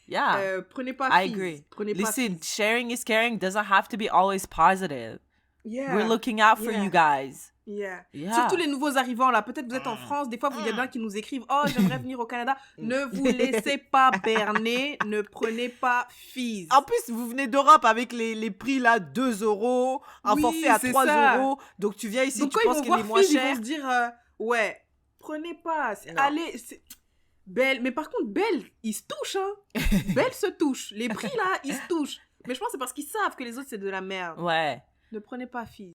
Yeah. Prenez pas I Fizz. agree. Prenez pas Listen, Fizz. sharing is caring doesn't have to be always positive. Yeah. We're looking out for you guys. Yeah. Yeah. Surtout les nouveaux arrivants là, peut-être vous êtes en France, des fois il y en a qui nous écrivent oh j'aimerais venir au Canada, ne vous laissez pas berner, ne prenez pas Fizz. En plus vous venez d'Europe avec les prix là 2 €, un forfait à 3 €, donc tu viens ici, donc, tu penses qu'il est moins Fizz, cher. ils vont se dire ouais, prenez pas, allez, Belle, mais par contre Belle, ils se touchent hein. Belle se touche, les prix là, ils se touchent. Mais je pense que c'est parce qu'ils savent que les autres c'est de la merde. Ouais. Ne prenez pas Fizz.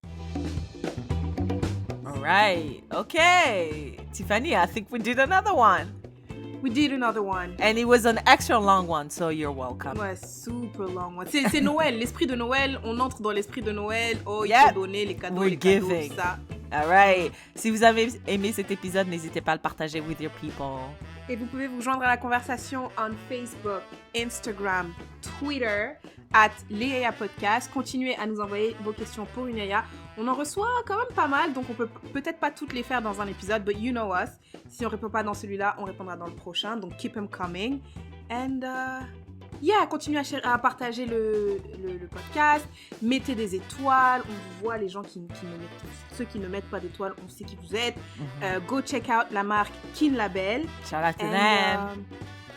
Right. Okay. Tiffany, I think we did another one. We did another one. And it was an extra long one, so you're welcome. Ouais, super long one. C'est Noël, l'esprit de Noël. On entre dans l'esprit de Noël. Oh, il faut donner les cadeaux, We're giving. Tout ça. All right. Si vous avez aimé cet épisode, n'hésitez pas à le partager with your people. Et vous pouvez vous joindre à la conversation on Facebook, Instagram, Twitter, @Léa Podcast. Continuez à nous envoyer vos questions pour une Léa. On en reçoit quand même pas mal, donc on peut peut-être pas toutes les faire dans un épisode, but you know us. Si on répond pas dans celui-là, on répondra dans le prochain, donc keep them coming. And continuez à partager le podcast, mettez des étoiles, on vous voit, les gens ceux qui ne mettent pas d'étoiles, on sait qui vous êtes. Go check out la marque Kin Label. Shout out to them.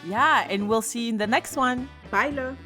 Yeah, and we'll see you in the next one. Bye, love.